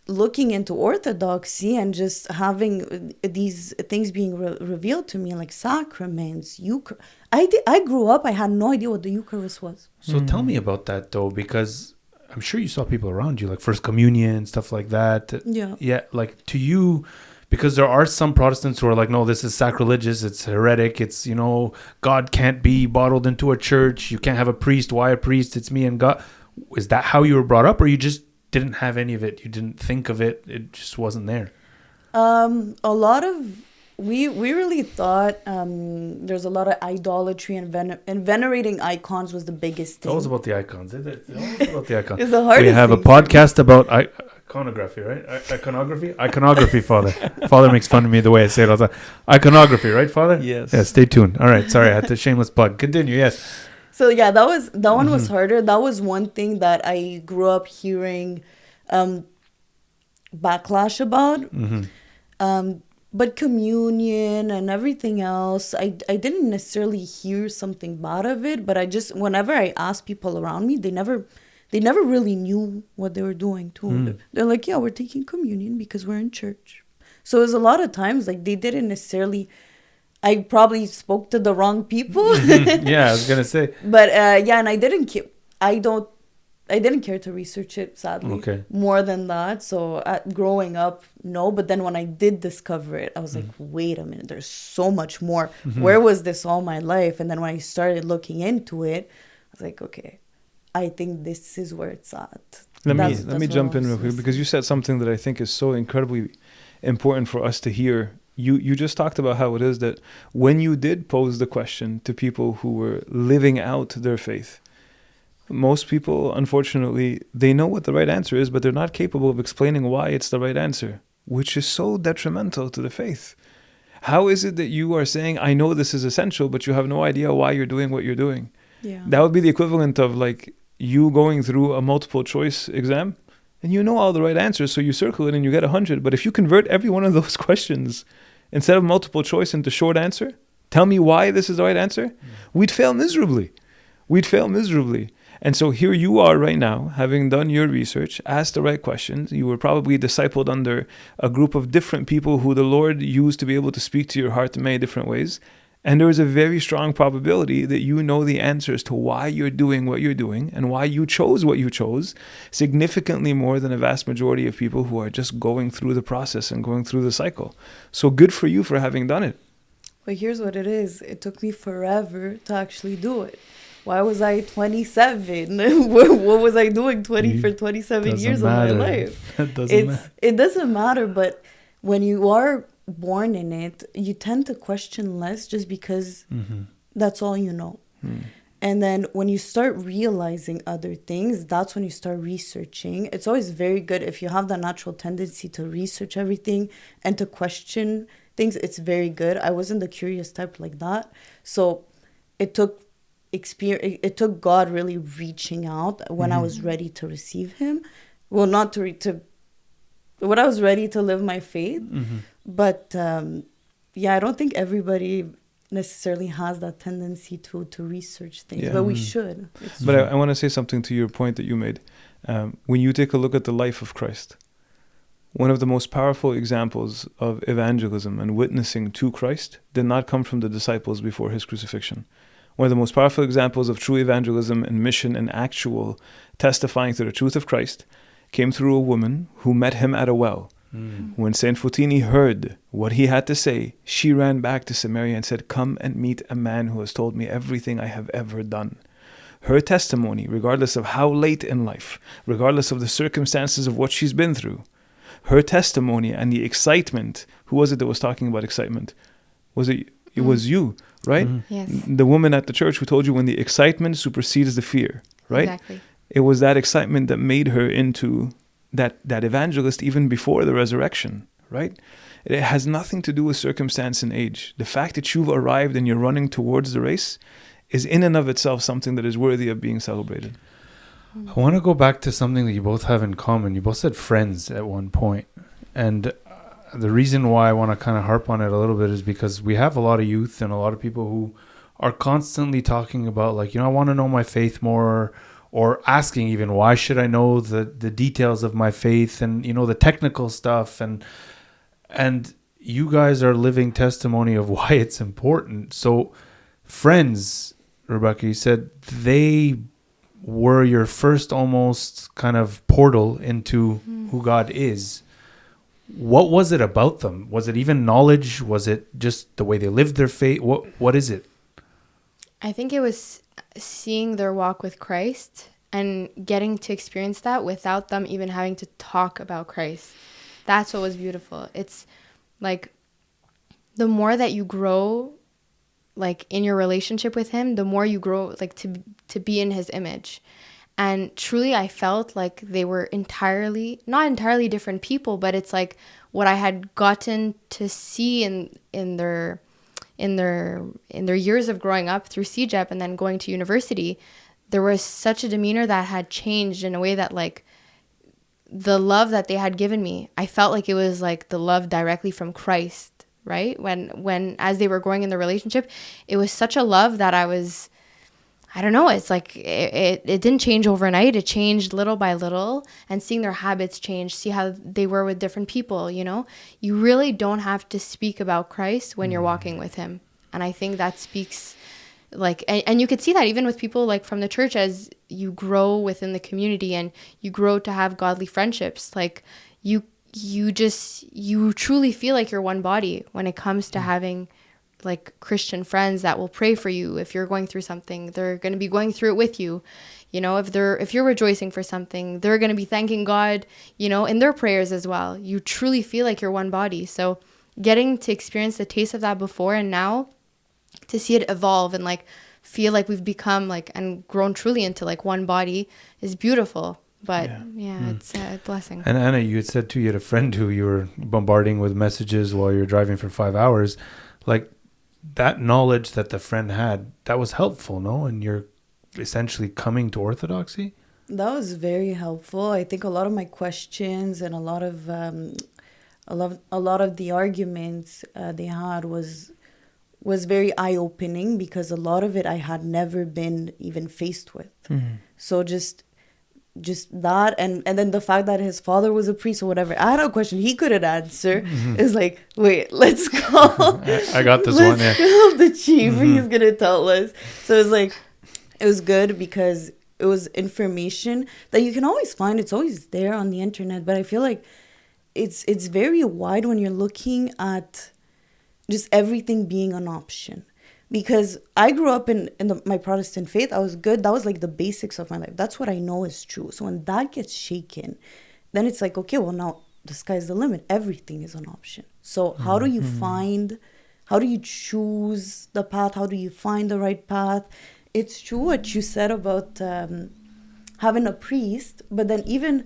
looking into Orthodoxy and just having these things being revealed to me, like sacraments, Eucharist. I grew up, I had no idea what the Eucharist was. So tell me about that though, because I'm sure you saw people around you, like First Communion, stuff like that. Yeah. Yeah, like to you, because there are some Protestants who are like, no, this is sacrilegious, it's heretic, it's, you know, God can't be bottled into a church, you can't have a priest, why a priest, it's me and God. Is that how you were brought up, or you just didn't have any of it, you didn't think of it, it just wasn't there? A lot of we really thought there's a lot of idolatry and venerating icons was the biggest thing. It's always about the icons. It's always about the icons. It's the hardest We have a thing. podcast about iconography, right? Iconography? Iconography, Father. Father makes fun of me the way I say it all the time. Iconography, right, Father? Yes. Yeah, stay tuned. All right, sorry, I had to shameless plug. Continue, yes. So yeah, that one was harder. That was one thing that I grew up hearing backlash about. But communion and everything else, I didn't necessarily hear something bad of it, but I just, whenever I asked people around me, they never really knew what they were doing too. They're like, yeah, we're taking communion because we're in church. So it was a lot of times like they didn't necessarily, I probably spoke to the wrong people. Yeah, I was going to say. But yeah, and I didn't care to research it, sadly. Okay. More than that. So growing up, no. But then when I did discover it, I was like, wait a minute, there's so much more. Where was this all my life? And then when I started looking into it, I was like, okay, I think this is where it's at. Let me jump in real quick, because you said something that I think is so incredibly important for us to hear. You just talked about how it is that when you did pose the question to people who were living out their faith, most people, unfortunately, they know what the right answer is, but they're not capable of explaining why it's the right answer, which is so detrimental to the faith. How is it that you are saying, I know this is essential, but you have no idea why you're doing what you're doing? Yeah. That would be the equivalent of like you going through a multiple choice exam and you know all the right answers, so you circle it and you get 100. But if you convert every one of those questions instead of multiple choice into short answer, tell me why this is the right answer, we'd fail miserably. And so here you are right now, having done your research, asked the right questions. You were probably discipled under a group of different people who the Lord used to be able to speak to your heart in many different ways. And there is a very strong probability that you know the answers to why you're doing what you're doing and why you chose what you chose, significantly more than a vast majority of people who are just going through the process and going through the cycle. So good for you for having done it. But here's what it is. It took me forever to actually do it. Why was I 27? What was I doing for 27 years of my life? It doesn't matter, but when you are born in it, you tend to question less just because that's all you know. And then when you start realizing other things, that's when you start researching. It's always very good if you have that natural tendency to research everything and to question things. It's very good. I wasn't the curious type like that. So it took God really reaching out when I was ready to receive him. Well, not when I was ready to live my faith. But yeah, I don't think everybody necessarily has that tendency to research things, but we should. But I want to say something to your point that you made. When you take a look at the life of Christ, one of the most powerful examples of evangelism and witnessing to Christ did not come from the disciples before his crucifixion. One of the most powerful examples of true evangelism and mission and actual testifying to the truth of Christ came through a woman who met him at a well. When Saint Fotini heard what he had to say, she ran back to Samaria and said, "Come and meet a man who has told me everything I have ever done." Her testimony, regardless of how late in life, regardless of the circumstances of what she's been through, her testimony and the excitement, who was it that was talking about excitement? It was you, right? Yes. The woman at the church who told you when the excitement supersedes the fear, right? Exactly. It was that excitement that made her into that evangelist even before the resurrection, right? It has nothing to do with circumstance and age. The fact that you've arrived and you're running towards the race is in and of itself something that is worthy of being celebrated. I want to go back to something that you both have in common. You both said friends at one point. And the reason why I want to kind of harp on it a little bit is because we have a lot of youth and a lot of people who are constantly talking about, like, I want to know my faith more, or asking even, why should I know the details of my faith and, the technical stuff. And you guys are living testimony of why it's important. So friends, Rebecca, you said they were your first almost kind of portal into who God is. what was it about them? Was it even knowledge? Was it just the way they lived their faith? What is it? I think it was seeing their walk with Christ and getting to experience that without them even having to talk about Christ. That's what was beautiful. It's like the more that you grow like in your relationship with him, the more you grow like to be in his image. And truly I felt like they were not entirely different people, but it's like what I had gotten to see in their years of growing up through CEGEP and then going to university. There was such a demeanor that had changed in a way that like the love that they had given me, I felt like it was like the love directly from Christ, right? When as they were growing in the relationship, it was such a love that I don't know, it's like it didn't change overnight. It changed little by little, and seeing their habits change, see how they were with different people, you know? You really don't have to speak about Christ when you're walking with him. And I think that speaks like, and you could see that even with people like from the church as you grow within the community and you grow to have godly friendships, like you truly feel like you're one body when it comes to having like Christian friends that will pray for you. If you're going through something, they're going to be going through it with you. You know, if you're rejoicing for something, they're going to be thanking God, you know, in their prayers as well. You truly feel like you're one body. So getting to experience the taste of that before and now to see it evolve and like feel like we've become like and grown truly into like one body is beautiful. But it's a blessing. And Anna, you had said too, you had a friend who you were bombarding with messages while you were driving for 5 hours. Like that knowledge that the friend had, that was helpful, no? And you're essentially coming to Orthodoxy? That was very helpful. I think a lot of my questions and a lot of the arguments they had was very eye-opening, because a lot of it I had never been even faced with. Mm-hmm. So just that, and then the fact that his father was a priest or whatever, I had a question he couldn't answer. Mm-hmm. It's like, wait, let's call. I got this one. Yeah, call the chief. Mm-hmm. He's gonna tell us. So it's like, it was good because it was information that you can always find. It's always there on the internet. But I feel like it's very wide when you're looking at just everything being an option. Because I grew up in my Protestant faith. I was good. That was like the basics of my life. That's what I know is true. So when that gets shaken, then it's like, okay, well, now the sky's the limit. Everything is an option. So how do you choose the path? How do you find the right path? It's true what you said about having a priest, but then even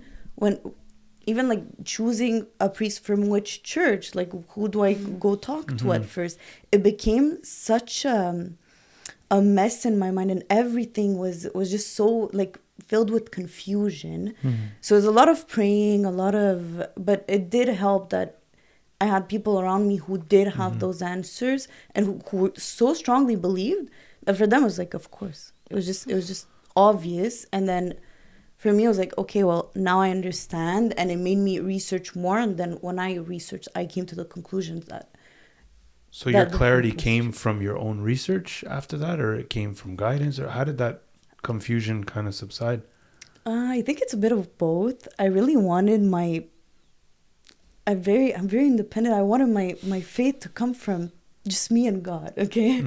like choosing a priest from which church, like who do I go talk to at first? It became such a mess in my mind, and everything was just so like filled with confusion. So it was a lot of praying, but it did help that I had people around me who did have those answers and who so strongly believed that for them it was like, of course, it was just obvious. And then for me, it was like, okay, well, now I understand. And it made me research more. And then when I researched, I came to the conclusion that... So your clarity came from your own research after that, or it came from guidance? Or how did that confusion kind of subside? I think it's a bit of both. I really wanted I'm very independent. I wanted my faith to come from just me and God, okay?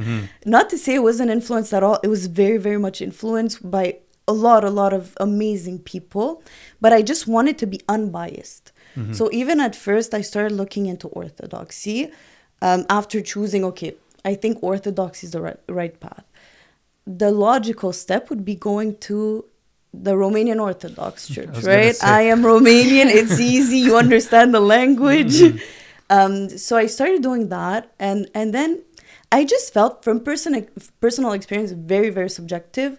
Not to say it wasn't influenced at all. It was very, very much influenced by a lot of amazing people, but I just wanted to be unbiased. So even at first, I started looking into Orthodoxy after choosing, okay, I think Orthodoxy is the right path. The logical step would be going to the Romanian Orthodox Church, right? I am Romanian. It's easy. You understand the language. So I started doing that. And then I just felt from personal experience, very, very subjective,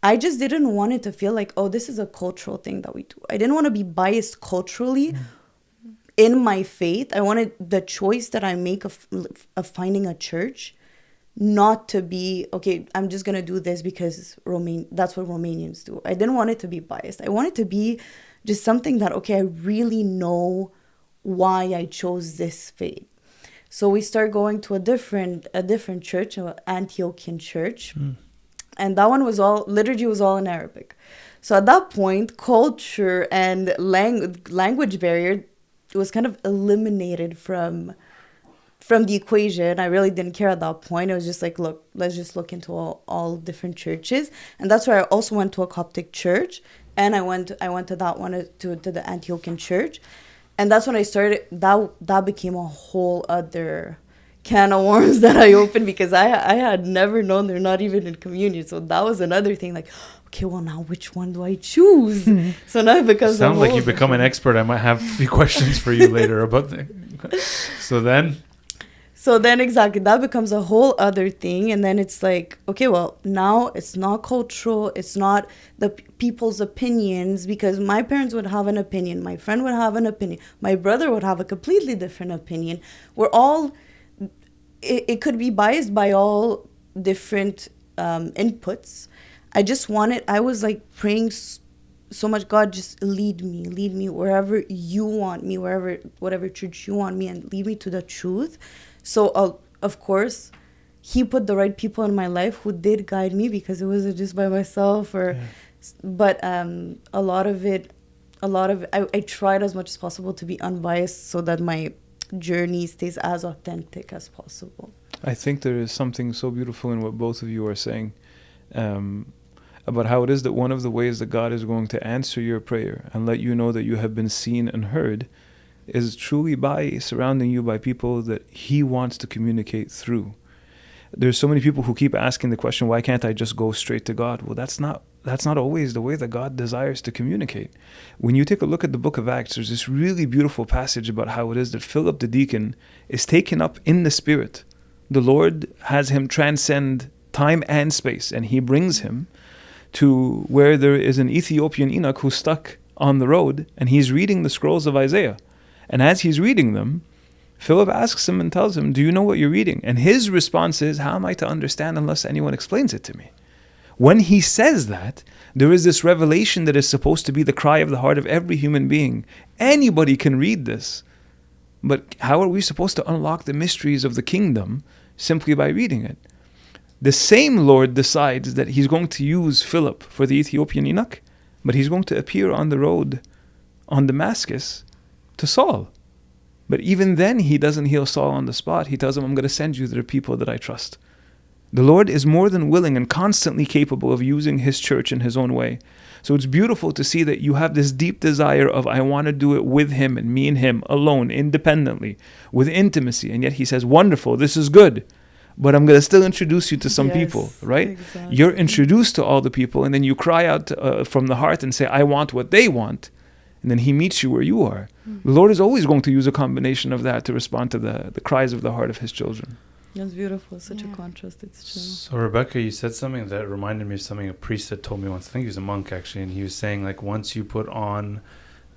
I just didn't want it to feel like, oh, this is a cultural thing that we do. I didn't want to be biased culturally in my faith. I wanted the choice that I make of finding a church not to be, okay, I'm just going to do this because that's what Romanians do. I didn't want it to be biased. I want it to be just something that, okay, I really know why I chose this faith. So we start going to a different church, an Antiochian church. And that one liturgy was all in Arabic. So at that point, culture and language barrier eliminated from the equation. I really didn't care at that point. It was just like, look, let's just look into all different churches. And that's where I also went to a Coptic church. And I went to that one, to the Antiochian church. And that's when I started, that became a whole other can of worms that I opened, because I had never known they're not even in communion. So that was another thing, like, okay, well, now which one do I choose? So now it becomes sounds like you've become an expert. I might have a few questions for you later about that. So then exactly, that becomes a whole other thing. And then it's like, okay, well, now it's not cultural. It's not the people's opinions, because my parents would have an opinion. My friend would have an opinion. My brother would have a completely different opinion. We're all, it could be biased by all different inputs. I was like praying so much, God, just lead me wherever you want me, whatever church you want me, and lead me to the truth. So, of course, he put the right people in my life who did guide me, because it wasn't just by myself. But a lot of it, I tried as much as possible to be unbiased, so that my journey stays as authentic as possible. I think there is something so beautiful in what both of you are saying, about how it is that one of the ways that God is going to answer your prayer and let you know that you have been seen and heard is truly by surrounding you by people that he wants to communicate through. There's so many people who keep asking the question, why can't I just go straight to God? Well, that's not always the way that God desires to communicate. When you take a look at the book of Acts, there's this really beautiful passage about how it is that Philip the deacon is taken up in the Spirit. The Lord has him transcend time and space, and he brings him to where there is an Ethiopian eunuch who's stuck on the road, and he's reading the scrolls of Isaiah. And as he's reading them, Philip asks him and tells him, do you know what you're reading? And his response is, how am I to understand unless anyone explains it to me? When he says that, there is this revelation that is supposed to be the cry of the heart of every human being. Anybody can read this. But how are we supposed to unlock the mysteries of the kingdom simply by reading it? The same Lord decides that he's going to use Philip for the Ethiopian eunuch, but he's going to appear on the road on Damascus to Saul. But even then, he doesn't heal Saul on the spot. He tells him, I'm going to send you to the people that I trust. The Lord is more than willing and constantly capable of using his church in his own way. So it's beautiful to see that you have this deep desire of, I want to do it with him and me and him alone, independently, with intimacy. And yet he says, wonderful, this is good, but I'm going to still introduce you to some people, right? Exactly. You're introduced to all the people, and then you cry out from the heart and say, I want what they want. And then he meets you where you are. The Lord is always going to use a combination of that to respond to the cries of the heart of his children. That's beautiful. Such a contrast. It's true. So, Rebecca, you said something that reminded me of something a priest had told me once. I think he was a monk, actually. And he was saying, like, once you put on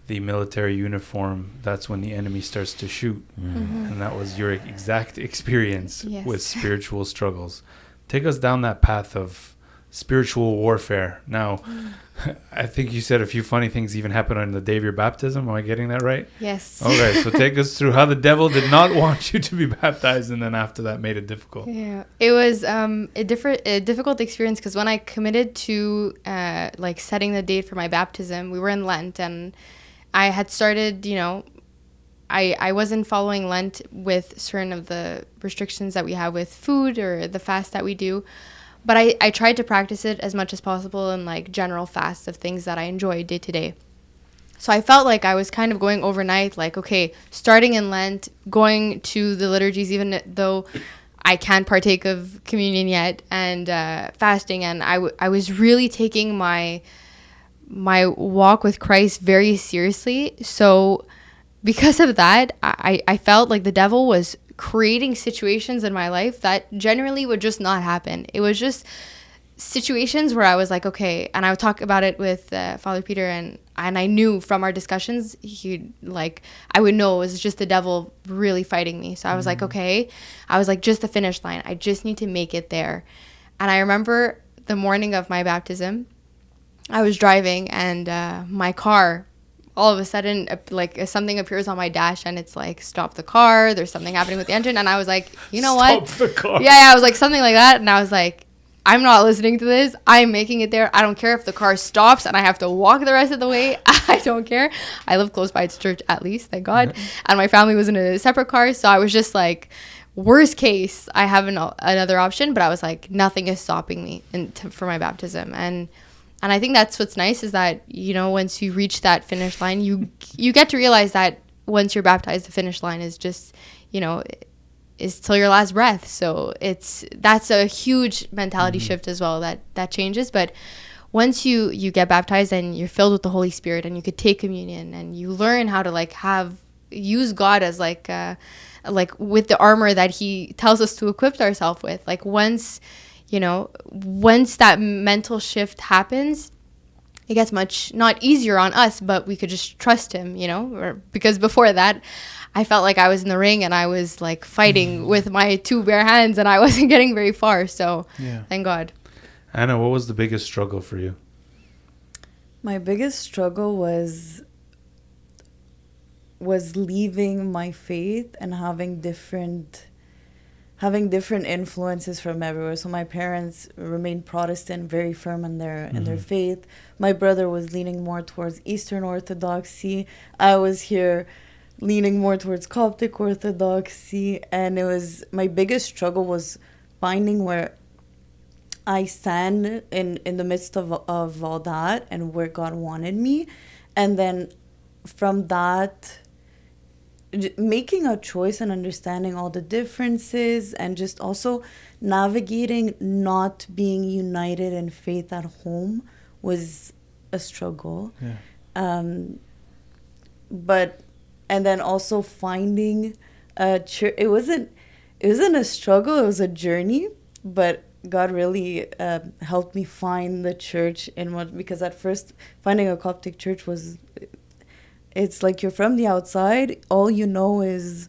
the military uniform, that's when the enemy starts to shoot. And that was your exact experience with spiritual struggles. Take us down that path of spiritual warfare. Now, I think you said a few funny things even happened on the day of your baptism. Am I getting that right? Yes. Okay, so take us through how the devil did not want you to be baptized, and then after that made it difficult. Yeah, it was a difficult experience, because when I committed to like setting the date for my baptism, we were in Lent, and I had started, I wasn't following Lent with certain of the restrictions that we have with food or the fast that we do. But I tried to practice it as much as possible in like general fasts of things that I enjoy day to day. So I felt like I was kind of going overnight, like, okay, starting in Lent, going to the liturgies, even though I can't partake of communion yet, and fasting. And I was really taking my walk with Christ very seriously. So because of that, I felt like the devil was creating situations in my life that generally would just not happen. It was just situations where I was like, okay, and I would talk about it with Father Peter, and I knew from our discussions, I would know it was just the devil really fighting me. So I was like, okay, I was like, just the finish line. I just need to make it there. And I remember the morning of my baptism, I was driving, and my car, all of a sudden, like, something appears on my dash, and it's like, stop the car. There's something happening with the engine. And I was like, you know what? Stop the car. Yeah, I was like, something like that. And I was like, I'm not listening to this. I'm making it there. I don't care if the car stops and I have to walk the rest of the way. I don't care. I live close by to church, at least, thank God. And my family was in a separate car. So I was just like, worst case, I have another option. But I was like, nothing is stopping me for my baptism. And I think that's what's nice is that, you know, once you reach that finish line, you get to realize that once you're baptized, the finish line is just, you know, is till your last breath. So that's a huge mentality shift as well that changes. But once you get baptized and you're filled with the Holy Spirit and you could take communion and you learn how to like use God as like with the armor that he tells us to equip ourselves with, like once that mental shift happens, it gets much not easier on us, but we could just trust him, you know, because before that I felt like I was in the ring and I was like fighting with my two bare hands and I wasn't getting very far. So thank God. Anna, what was the biggest struggle for you? My biggest struggle was leaving my faith and having different influences from everywhere. So my parents remained Protestant, very firm in their faith. My brother was leaning more towards Eastern Orthodoxy. I was here leaning more towards Coptic Orthodoxy, and my biggest struggle was finding where I stand in the midst of all that and where God wanted me, and then from that making a choice and understanding all the differences and just also navigating not being united in faith at home was a struggle. And then also finding a church. It wasn't a struggle, it was a journey, but God really helped me find the church because at first finding a Coptic church it's like you're from the outside, all you know is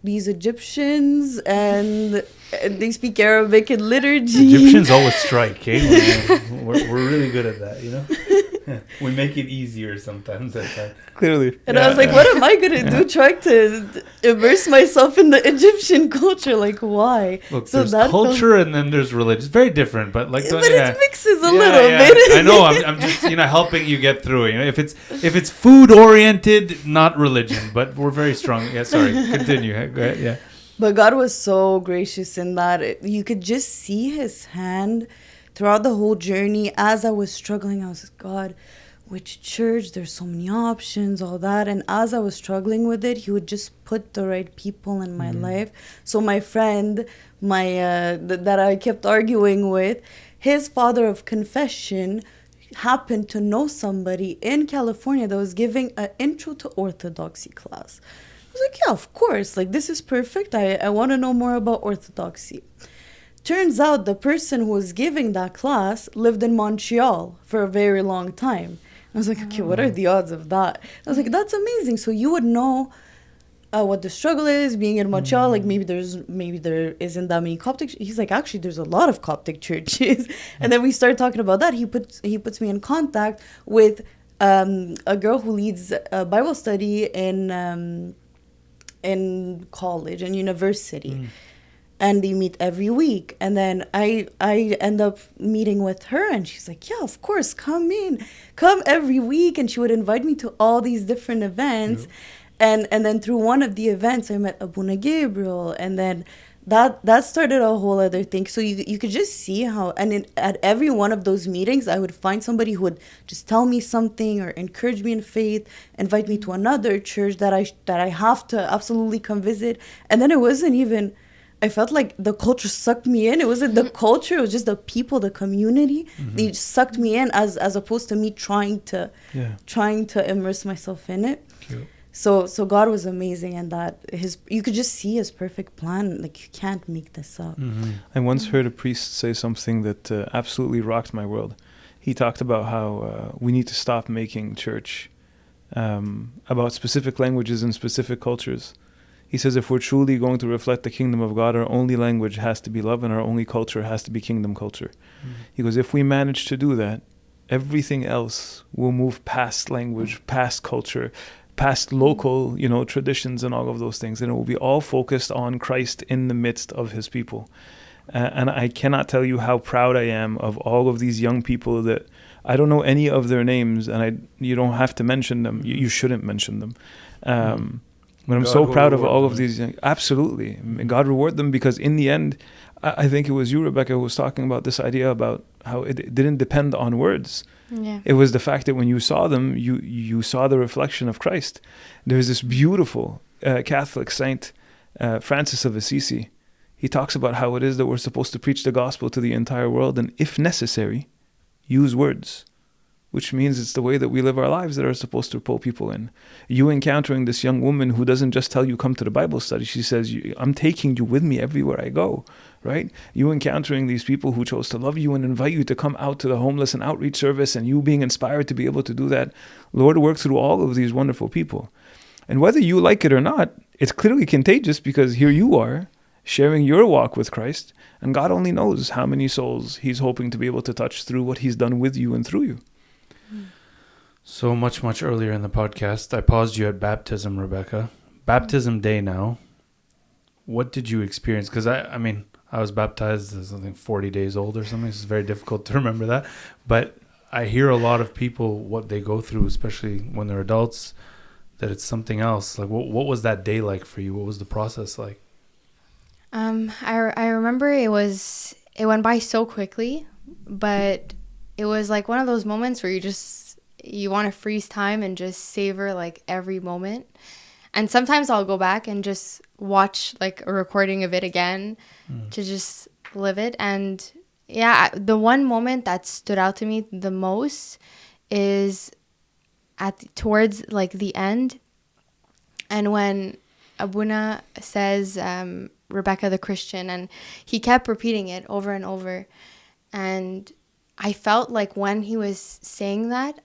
these Egyptians and they speak Arabic in liturgy. Egyptians always strike, eh? We're really good at that, you know? We make it easier sometimes at that. Clearly. And I was like, what am I going to do trying to immerse myself in the Egyptian culture? Like, why? Look, so there's culture and then there's religion. It's very different, but like... But it mixes a little bit. I know, I'm just, helping you get through it. You know, if it's food-oriented, not religion, but we're very strong. Yeah, sorry. Continue. Go ahead, yeah. But God was so gracious in that you could just see his hand throughout the whole journey. As I was struggling, I was like, God, which church? There's so many options, all that. And as I was struggling with it, he would just put the right people in my life. So my friend, that I kept arguing with, his father of confession happened to know somebody in California that was giving an intro to Orthodoxy class. I was like, yeah, of course. Like, this is perfect. I want to know more about Orthodoxy. Turns out the person who was giving that class lived in Montreal for a very long time. I was like, okay, what are the odds of that? I was like, that's amazing. So you would know what the struggle is being in Montreal. Like maybe there isn't that many Coptic. He's like, actually, there's a lot of Coptic churches. And then we started talking about that. He puts me in contact with a girl who leads a Bible study in college and university. And they meet every week. And then I end up meeting with her, and she's like, yeah, of course, come every week. And she would invite me to all these different events. And then through one of the events, I met Abuna Gabriel. And then that started a whole other thing. So you could just see how, at every one of those meetings, I would find somebody who would just tell me something or encourage me in faith, invite me to another church that I have to absolutely come visit. And then it wasn't even... I felt like the culture sucked me in. It wasn't the culture, it was just the people, the community. They just sucked me in as opposed to me trying to immerse myself in it. Cute. So God was amazing in that you could just see his perfect plan. Like, you can't make this up. I once heard a priest say something that absolutely rocked my world. He talked about how we need to stop making church about specific languages and specific cultures. He says if we're truly going to reflect the kingdom of God, our only language has to be love and our only culture has to be kingdom culture. He goes, if we manage to do that, everything else will move past language, past culture, past local, traditions and all of those things. And it will be all focused on Christ in the midst of his people. And I cannot tell you how proud I am of all of these young people that I don't know any of their names, and you don't have to mention them. You shouldn't mention them. But I'm God so will proud of reward all them. of these young, absolutely. May God reward them, because in the end, I think it was you, Rebecca, who was talking about this idea about how it didn't depend on words. Yeah. It was the fact that when you saw them, you saw the reflection of Christ. There's this beautiful Catholic saint, Francis of Assisi. He talks about how it is that we're supposed to preach the gospel to the entire world, and if necessary, use words, which means it's the way that we live our lives that are supposed to pull people in. You encountering this young woman who doesn't just tell you come to the Bible study, she says, I'm taking you with me everywhere I go, right? You encountering these people who chose to love you and invite you to come out to the homeless and outreach service, and you being inspired to be able to do that. Lord works through all of these wonderful people. And whether you like it or not, it's clearly contagious, because here you are sharing your walk with Christ, and God only knows how many souls he's hoping to be able to touch through what he's done with you and through you. So much earlier in the podcast, I paused you at baptism, Rebecca. Baptism day now. What did you experience? Because I mean, I was baptized as something 40 days old or something. So it's very difficult to remember that. But I hear a lot of people, what they go through, especially when they're adults, that it's something else. Like, what was that day like for you? What was the process like? I remember it went by so quickly, but it was like one of those moments where you want to freeze time and just savor like every moment. And sometimes I'll go back and just watch like a recording of it again to just live it. And yeah, the one moment that stood out to me the most is towards like the end, and when Abuna says Rebecca the Christian, and he kept repeating it over and over, and I felt like when he was saying that,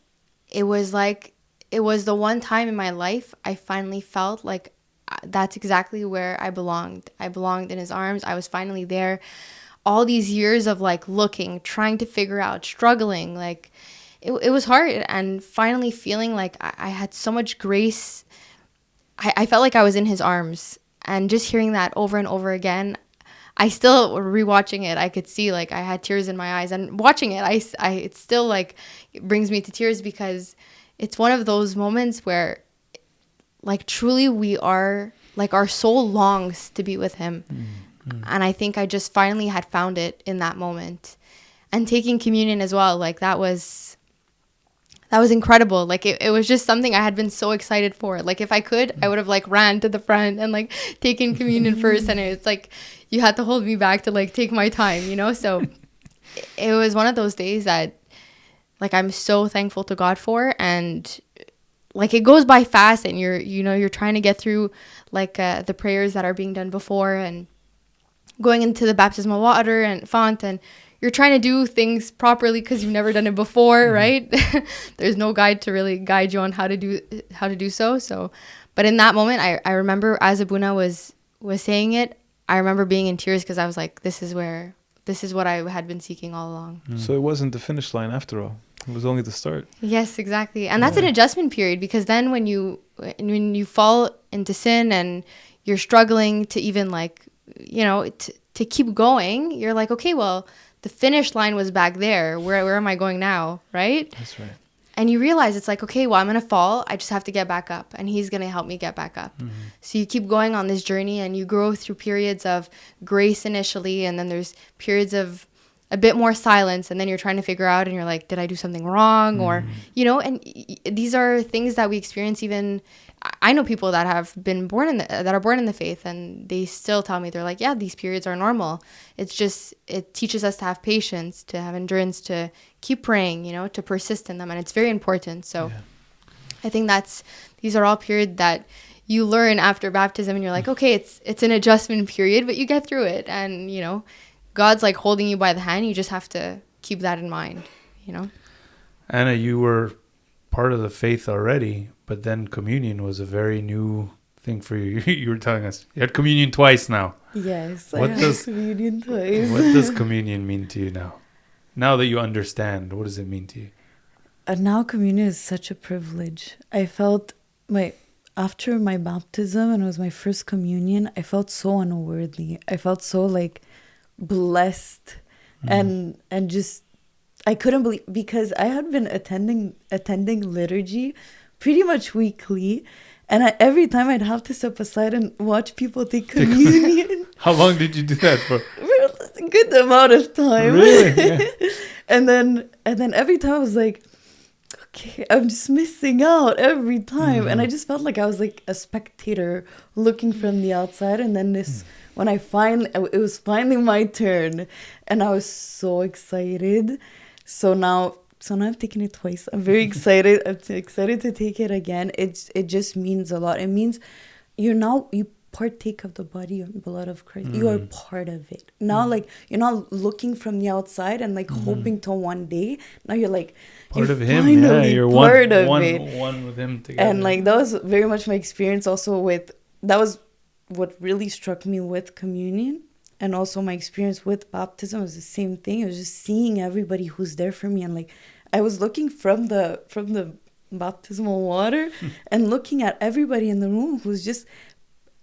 it was the one time in my life I finally felt like that's exactly where I belonged. I belonged in his arms. I was finally there. All these years of like looking, trying to figure out, struggling, like it was hard, and finally feeling like I had so much grace. I felt like I was in his arms, and just hearing that over and over again, I still rewatching it, I could see like I had tears in my eyes, and watching it, it still like it brings me to tears, because it's one of those moments where like truly we are like our soul longs to be with him. And I think I just finally had found it in that moment. And taking communion as well, like that was incredible. Like it was just something I had been so excited for. Like if I could, I would have like ran to the front and like taken communion first. And it's like, you had to hold me back to like take my time, you know? So it was one of those days that like I'm so thankful to God for. And like it goes by fast, and you're trying to get through like the prayers that are being done before, and going into the baptismal water and font, and you're trying to do things properly because you've never done it before, right? There's no guide to really guide you on how to do so. But in that moment, I remember as Abuna was saying it, I remember being in tears, because I was like, this is what I had been seeking all along. So it wasn't the finish line after all. It was only the start. Yes, exactly. And that's an adjustment period, because then when you fall into sin and you're struggling to even like, to keep going, you're like, okay, well, the finish line was back there. Where am I going now? Right? That's right. And you realize it's like, okay, well, I'm going to fall. I just have to get back up, and he's going to help me get back up. So you keep going on this journey, and you grow through periods of grace initially, and then there's periods of a bit more silence, and then you're trying to figure out, and you're like, did I do something wrong? Or, and these are things that we experience. Even I know people that have been born in the faith, and they still tell me, they're like, yeah, these periods are normal. It's just, it teaches us to have patience, to have endurance, to keep praying, to persist in them. And it's very important. So I think these are all periods that you learn after baptism, and you're like, okay, it's an adjustment period, but you get through it. And, God's like holding you by the hand. You just have to keep that in mind, Anna, you were part of the faith already, but then communion was a very new thing for you. You were telling us you had communion twice now. Yes, I had communion twice. What does communion mean to you now? Now that you understand, what does it mean to you? Now communion is such a privilege. I felt after my baptism, and it was my first communion, I felt so unworthy. I felt so like, blessed and just I couldn't believe, because I had been attending liturgy pretty much weekly, and every time I'd have to step aside and watch people take communion. How long did you do that for? A good amount of time. Really? Yeah. and then every time I was like, okay, I'm just missing out every time. And I just felt like I was like a spectator looking from the outside. And then when it was finally my turn, and I was so excited. So now I've taken it twice. I'm very excited. I'm excited to take it again. It just means a lot. It means you partake of the body and blood of Christ. You are part of it. Now, like, you're not looking from the outside and like hoping till one day. Now you're like part of him. Finally You're part of one with him together. And like that was very much my experience also that was what really struck me with communion. And also my experience with baptism was the same thing. It was just seeing everybody who's there for me. And like, I was looking from the baptismal water and looking at everybody in the room who's just,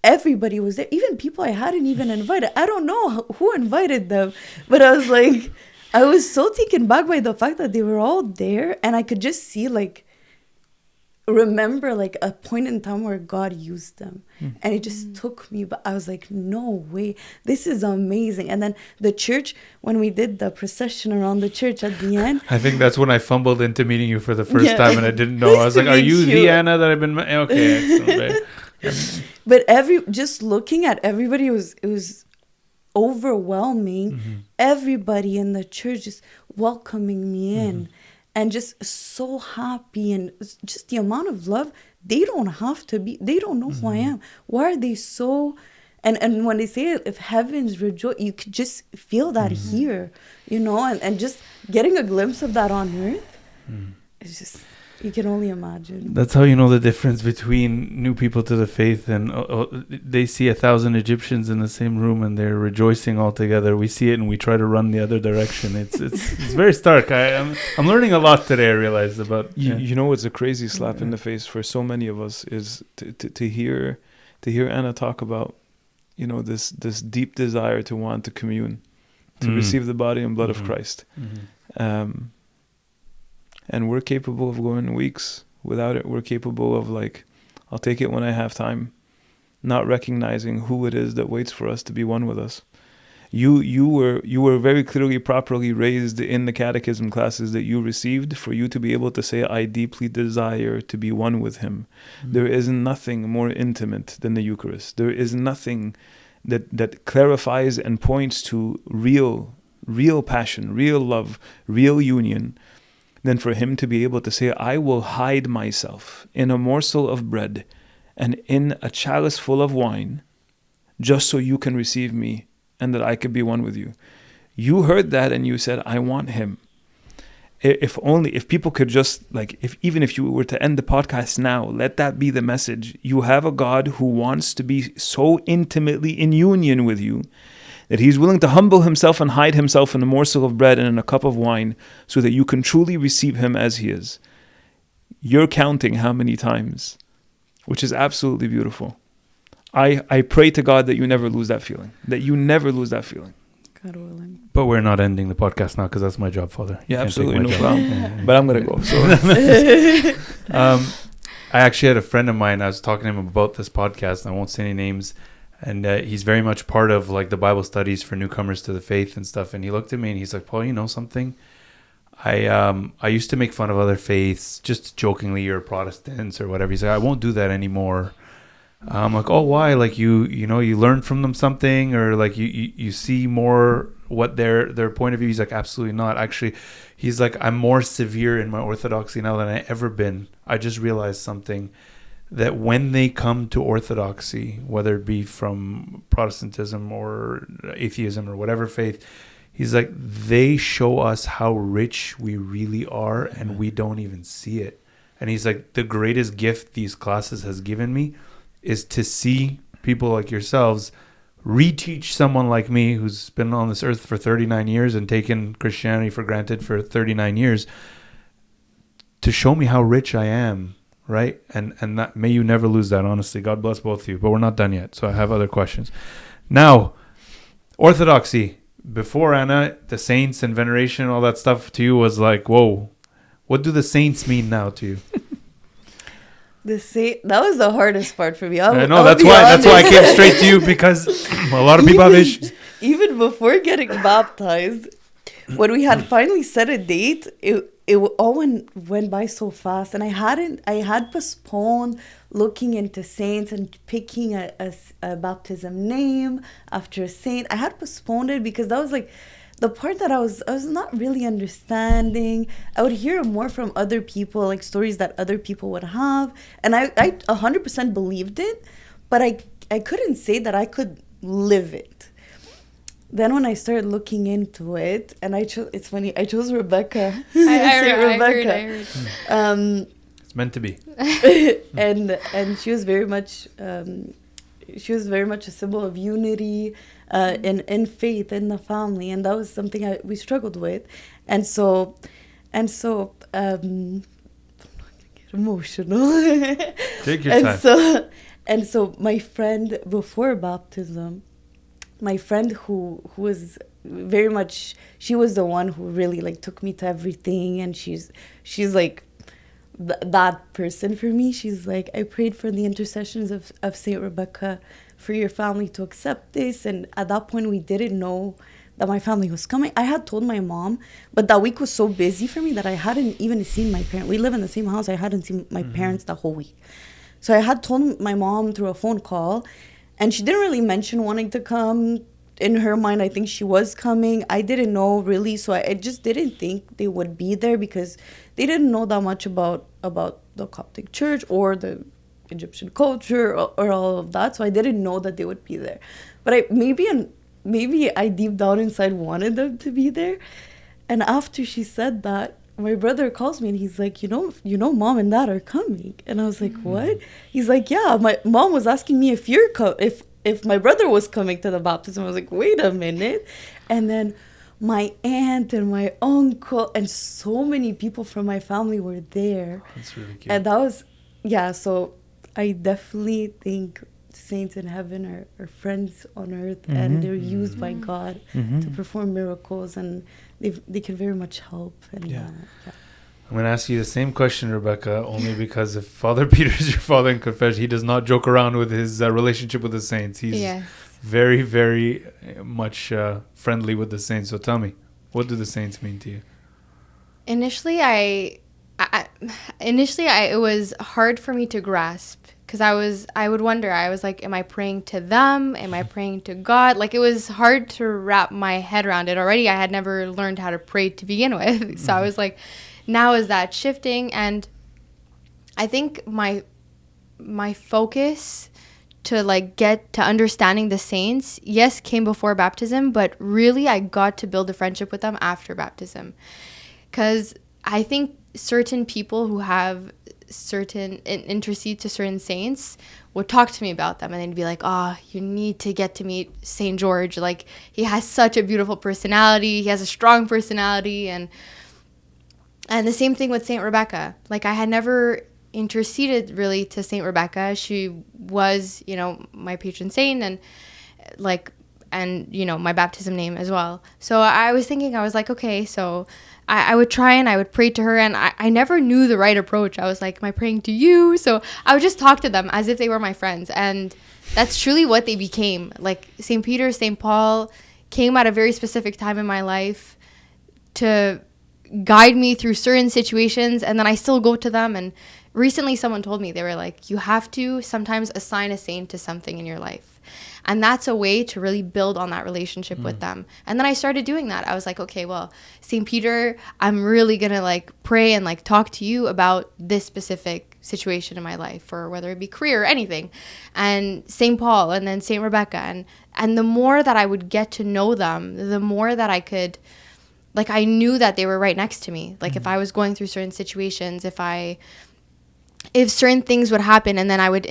everybody was there. Even people I hadn't even invited. I don't know who invited them. But I was like, I was so taken back by the fact that they were all there. And I could just see remember like a point in time where God used them, and it just took me, but I was like, no way, this is amazing. And then the church, when we did the procession around the church at the end, I think that's when I fumbled into meeting you for the first time, and I didn't know. I was like, are you the Anna that I've been okay, excellent. But just looking at everybody, it was overwhelming. Everybody in the church just welcoming me in. And just so happy, and just the amount of love. They don't know who I am. Why are they so? And when they say if heavens rejoice, you could just feel that here, and just getting a glimpse of that on earth. It's just, you can only imagine. That's how you know the difference between new people to the faith, and they see 1,000 Egyptians in the same room and they're rejoicing all together. We see it and we try to run the other direction. It's very stark. I'm learning a lot today. I realized about you know what's a crazy slap in the face for so many of us is to hear Anna talk about this deep desire to want to commune, to receive the body and blood of Christ. And we're capable of going weeks without it. We're capable of I'll take it when I have time, not recognizing who it is that waits for us to be one with us. You were very clearly properly raised in the catechism classes that you received for you to be able to say, I deeply desire to be one with him. There is nothing more intimate than the Eucharist. There is nothing that clarifies and points to real passion, real love, real union, than for him to be able to say, I will hide myself in a morsel of bread and in a chalice full of wine, just so you can receive me and that I could be one with you. You heard that and you said, I want him. If people could just, even if you were to end the podcast now, let that be the message. You have a God who wants to be so intimately in union with you that he's willing to humble himself and hide himself in a morsel of bread and in a cup of wine so that you can truly receive him as he is. You're counting how many times, which is absolutely beautiful. I pray to God that you never lose that feeling, God willing. But we're not ending the podcast now because that's my job, Father. Yeah, absolutely, no problem. But I'm going to go. So. I actually had a friend of mine, I was talking to him about this podcast, and I won't say any names, and he's very much part of the Bible studies for newcomers to the faith and stuff. And he looked at me and he's like, Paul, you know something? I used to make fun of other faiths, just jokingly, you're Protestants or whatever. He's like, I won't do that anymore. I'm like, oh, why? You learn from them something, or you see more what their point of view. He's like, absolutely not. Actually, he's like, I'm more severe in my orthodoxy now than I ever been. I just realized something, that when they come to orthodoxy, whether it be from Protestantism or atheism or whatever faith, he's like, they show us how rich we really are, and we don't even see it. And he's like, the greatest gift these classes has given me is to see people like yourselves reteach someone like me who's been on this earth for 39 years and taken Christianity for granted for 39 years, to show me how rich I am. Right? And that, may you never lose that, honestly. God bless both of you. But we're not done yet, so I have other questions. Now, orthodoxy. before Anna, the saints and veneration, all that stuff to you was like, whoa, what do the saints mean now to you? That was the hardest part for me. I know, that's why I came straight to you, because a lot of people have issues. Even before getting baptized, when we had finally set a date, it all went by so fast, and I had postponed looking into saints and picking a baptism name after a saint. I had postponed it because that was like the part that I was not really understanding. I would hear more from other people, like stories that other people would have, and I 100% believed it, but I couldn't say that I could live it. Then when I started looking into it, and it's funny, I chose Rebecca. I heard. It's meant to be. and she was very much a symbol of unity in faith in the family, and that was something we struggled with, and so I'm not gonna get emotional. Take your time. And so my friend before baptism, my friend who was very much, she was the one who really like took me to everything, and she's like that person for me. She's like, I prayed for the intercessions of Saint Rebecca for your family to accept this, and at that point we didn't know that my family was coming. I had told my mom, but that week was so busy for me that I hadn't even seen my parents. We live in the same house. I hadn't seen my parents the whole week, so I had told my mom through a phone call. And she didn't really mention wanting to come. In her mind, I think she was coming. I didn't know really, so I just didn't think they would be there because they didn't know that much about the Coptic Church or the Egyptian culture or all of that. So I didn't know that they would be there. But maybe I deep down inside wanted them to be there. And after she said that, my brother calls me and he's like, you know, mom and dad are coming. And I was like, what? He's like, yeah, my mom was asking me if my brother was coming to the baptism. I was like, wait a minute. And then my aunt and my uncle and so many people from my family were there. That's really cute. And that was, yeah, so I definitely think saints in heaven are friends on earth, and they're used by God to perform miracles, and they can very much help. And I'm going to ask you the same question, Rebecca, only because if Father Peter is your father in confession, he does not joke around with his relationship with the saints. He's very, very much friendly with the saints. So tell me, what do the saints mean to you? Initially, it was hard for me to grasp, because I would wonder, I was like, am I praying to them? Am I praying to God? Like, it was hard to wrap my head around it. Already, I had never learned how to pray to begin with. So I was like, now is that shifting? And I think my focus to like get to understanding the saints, yes, came before baptism, but really I got to build a friendship with them after baptism. Because I think certain people who have intercede to certain saints would talk to me about them, and they'd be like, oh, you need to get to meet Saint George. Like, he has such a beautiful personality. He has a strong personality. And the same thing with Saint Rebecca. Like, I had never interceded really to Saint Rebecca. She was, my patron saint, and my baptism name as well. So I was thinking, I was like, okay, so I would try and I would pray to her, and I never knew the right approach. I was like, am I praying to you? So I would just talk to them as if they were my friends, and that's truly what they became. Like, St. Peter, St. Paul came at a very specific time in my life to guide me through certain situations, and then I still go to them. And recently someone told me, they were like, you have to sometimes assign a saint to something in your life. And that's a way to really build on that relationship with them. And then I started doing that. I was like, okay, well, St. Peter, I'm really going to like pray and like talk to you about this specific situation in my life, or whether it be career or anything. And St. Paul, and then St. Rebecca. And the more that I would get to know them, the more that I could, like, I knew that they were right next to me. Like, if I was going through certain situations, if certain things would happen, and then I would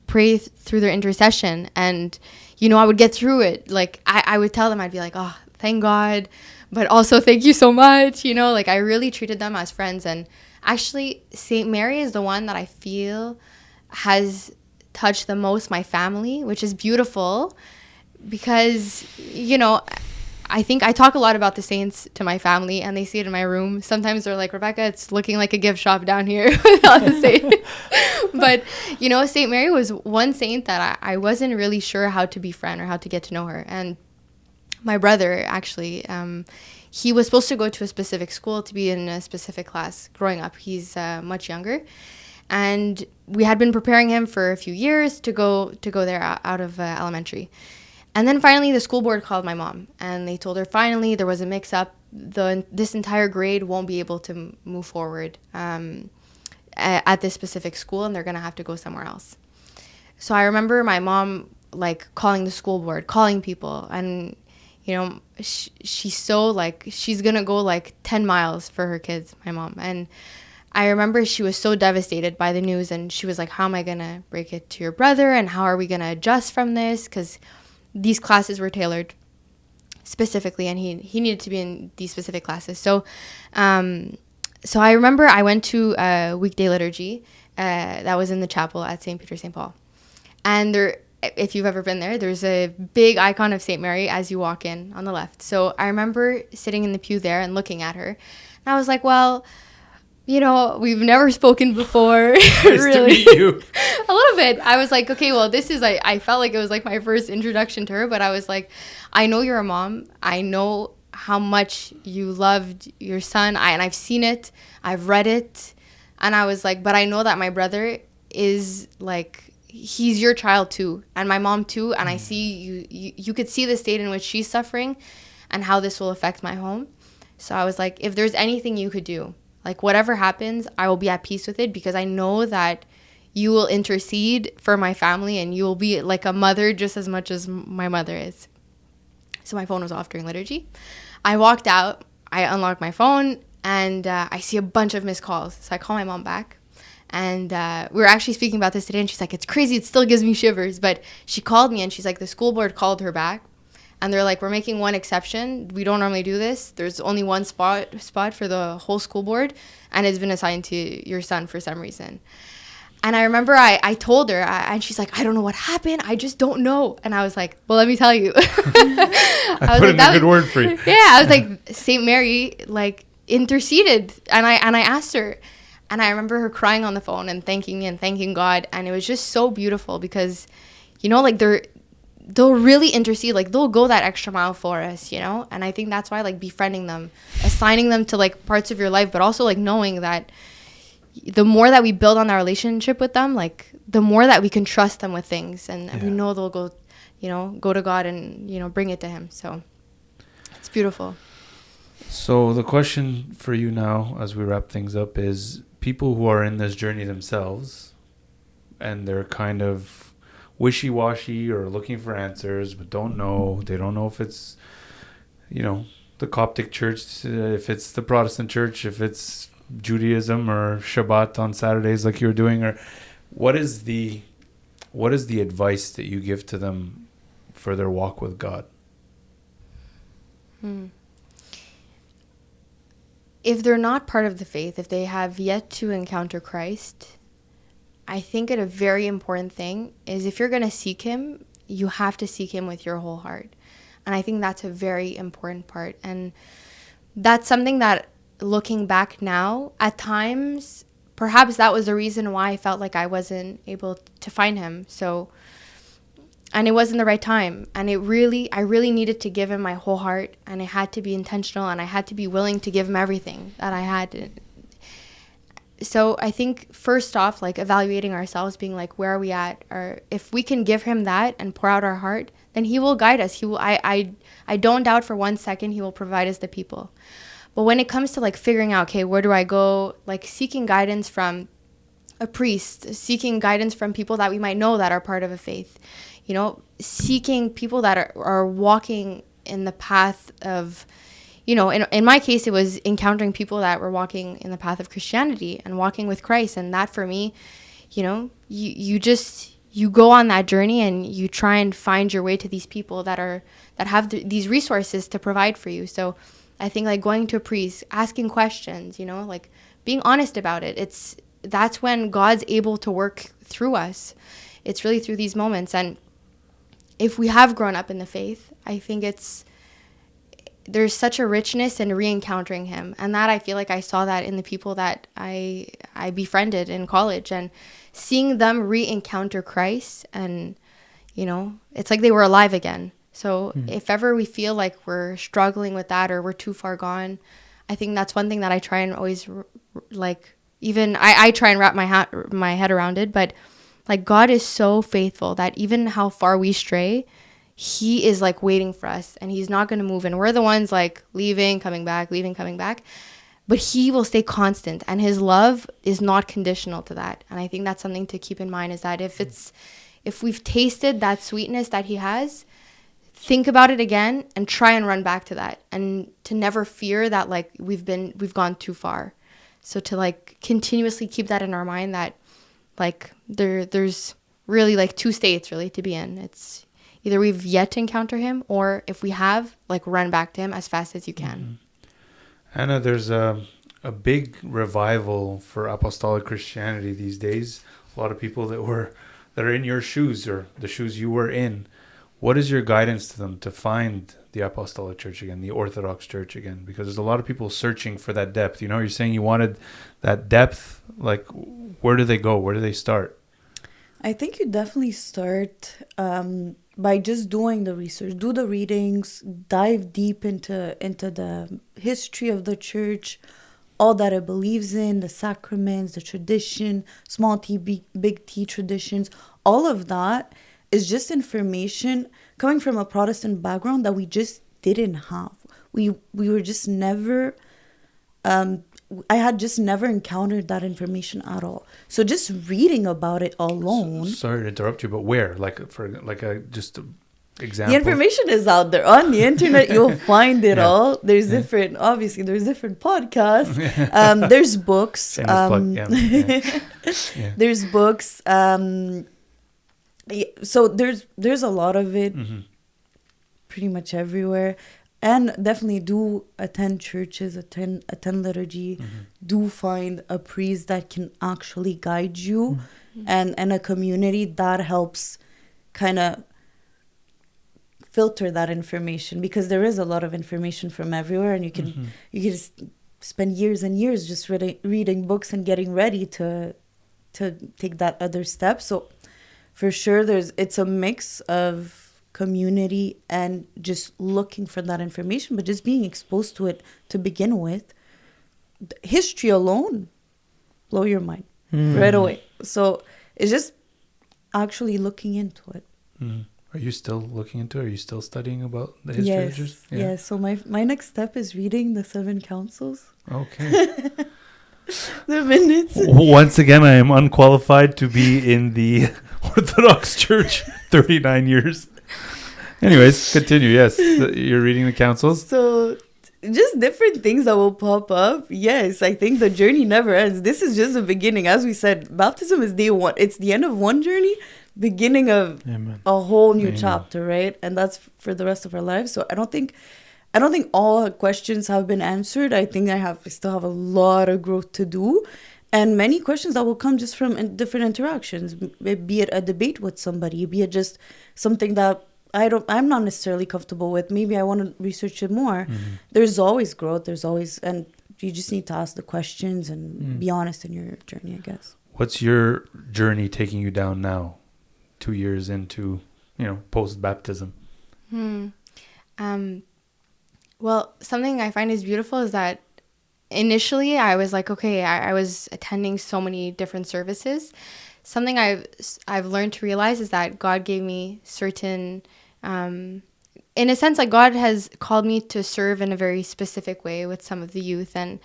pray through their intercession, and I would get through it. Like, I would tell them, I'd be like, oh, thank God, but also thank you so much. Like, I really treated them as friends. And actually, Saint Mary is the one that I feel has touched the most my family, which is beautiful, because I think I talk a lot about the saints to my family, and they see it in my room. Sometimes they're like, Rebecca, it's looking like a gift shop down here without the saint. But, you know, St. Mary was one saint that I wasn't really sure how to befriend or how to get to know her. And my brother, actually, he was supposed to go to a specific school to be in a specific class growing up. He's much younger. And we had been preparing him for a few years to go there out of elementary. And then finally the school board called my mom, and they told her finally there was a mix-up. This entire grade won't be able to move forward at this specific school, and they're going to have to go somewhere else. So I remember my mom like calling the school board, calling people, and you know, she's so like, she's going to go like 10 miles for her kids, my mom. And I remember she was so devastated by the news, and she was like, how am I going to break it to your brother? And how are we going to adjust from this? Because these classes were tailored specifically, and he needed to be in these specific classes. So so I remember I went to a weekday liturgy that was in the chapel at St. Peter, St. Paul. And there, if you've ever been there, there's a big icon of St. Mary as you walk in on the left. So I remember sitting in the pew there and looking at her. And I was like, well, you know, we've never spoken before. Nice really. to meet you. A little bit. I was like, okay, well, this is, I felt like it was like my first introduction to her, but I was like, I know you're a mom. I know how much you loved your son. And I've seen it. I've read it. And I was like, but I know that my brother is like, he's your child too. And my mom too. And I see you could see the state in which she's suffering and how this will affect my home. So I was like, if there's anything you could do, like whatever happens, I will be at peace with it, because I know that you will intercede for my family, and you will be like a mother just as much as my mother is. So my phone was off during liturgy. I walked out, I unlocked my phone, and I see a bunch of missed calls. So I call my mom back, and we were actually speaking about this today, and she's like, it's crazy, it still gives me shivers. But she called me, and she's like, the school board called her back. And they're like, we're making one exception. We don't normally do this. There's only one spot for the whole school board, and it's been assigned to your son for some reason. And I remember I told her, and she's like, I don't know what happened. I just don't know. And I was like, well, let me tell you. I put in a good word for you. Yeah, I was like, St. Mary, like, interceded. And I asked her. And I remember her crying on the phone and thanking me and thanking God. And it was just so beautiful, because, you know, like, they'll really intercede, like they'll go that extra mile for us, you know. And I think that's why, like, befriending them, assigning them to like parts of your life, but also like knowing that the more that we build on our relationship with them, like the more that we can trust them with things, and we know they'll go, you know, go to God and, you know, bring it to him. So it's beautiful. So the question for you now, as we wrap things up, is people who are in this journey themselves, and they're kind of wishy-washy or looking for answers, but don't know. They don't know if it's, you know, the Coptic church, if it's the Protestant church, if it's Judaism or Shabbat on Saturdays like you were doing, or what is the advice that you give to them for their walk with God? If they're not part of the faith, if they have yet to encounter Christ, I think a very important thing is, if you're going to seek him, you have to seek him with your whole heart. And I think that's a very important part. And that's something that, looking back now, at times, perhaps that was the reason why I felt like I wasn't able to find him. So, and it wasn't the right time. And I really needed to give him my whole heart, and it had to be intentional, and I had to be willing to give him everything that I had. So I think first off, like evaluating ourselves, being like, where are we at? Or if we can give him that and pour out our heart, then he will guide us. He will. I don't doubt for 1 second he will provide us the people. But when it comes to like figuring out, okay, where do I go? Like seeking guidance from a priest, seeking guidance from people that we might know that are part of a faith, you know, seeking people that are walking in the path of, you know, in my case, it was encountering people that were walking in the path of Christianity and walking with Christ. And that for me, you know, you go on that journey, and you try and find your way to these people that have these resources to provide for you. So I think like going to a priest, asking questions, you know, like being honest about it. That's when God's able to work through us. It's really through these moments. And if we have grown up in the faith, I think there's such a richness in re-encountering him, and that I feel like I saw that in the people that I befriended in college, and seeing them re-encounter Christ, and it's like they were alive again. So if ever we feel like we're struggling with that or we're too far gone, I think that's one thing that I try and always even I try and wrap my head around it. But like, God is so faithful that even how far we stray, he is like waiting for us, and he's not going to move. And we're the ones like leaving, coming back, leaving, coming back. But he will stay constant, and his love is not conditional to that. And I think that's something to keep in mind, is that if we've tasted that sweetness that he has, think about it again and try and run back to that, and to never fear that like we've gone too far. So to like continuously keep that in our mind, that like there's really like two states really to be in. It's either we've yet to encounter him, or if we have, like, run back to him as fast as you can. Anna, there's a big revival for apostolic Christianity these days. A lot of people that are in your shoes, or the shoes you were in. What is your guidance to them to find the apostolic church again, the Orthodox church again? Because there's a lot of people searching for that depth. You're saying you wanted that depth. Like, where do they go? Where do they start? I think you definitely start by just doing the research, do the readings, dive deep into the history of the church, all that it believes in, the sacraments, the tradition, small t, big T traditions. All of that is just information coming from a Protestant background that we just didn't have. We were just never... I had just never encountered that information at all. So just reading about it alone. Sorry to interrupt you, but where? Just example. The information is out there on the internet. You'll find it all. There's different podcasts. There's books. There's books. So there's a lot of it, pretty much everywhere. And definitely do attend churches, attend liturgy, do find a priest that can actually guide you, and a community that helps kind of filter that information, because there is a lot of information from everywhere, and you can just spend years and years just reading books and getting ready to take that other step. So for sure it's a mix of community and just looking for that information, but just being exposed to it to begin with. History alone blow your mind right away. So it's just actually looking into it. Are you still looking into it? Are you still studying about the history of the church? Yes. So my next step is reading the 7 councils. Okay. The minutes. Once again, I am unqualified to be in the Orthodox Church 39 years. Anyways, continue. Yes, you're reading the councils. So just different things that will pop up. Yes, I think the journey never ends. This is just the beginning. As we said, baptism is day one. It's the end of one journey, beginning of a whole new chapter, right? And that's for the rest of our lives. So I don't think all questions have been answered. I think I still have a lot of growth to do. And many questions that will come just from different interactions, be it a debate with somebody, be it just something that I'm not necessarily comfortable with. Maybe I want to research it more. There's always growth. And you just need to ask the questions and be honest in your journey, I guess. What's your journey taking you down now, 2 years into, post-baptism? Well, something I find is beautiful is that initially I was like, okay, I was attending so many different services. Something I've learned to realize is that God gave me certain, in a sense, like God has called me to serve in a very specific way with some of the youth. And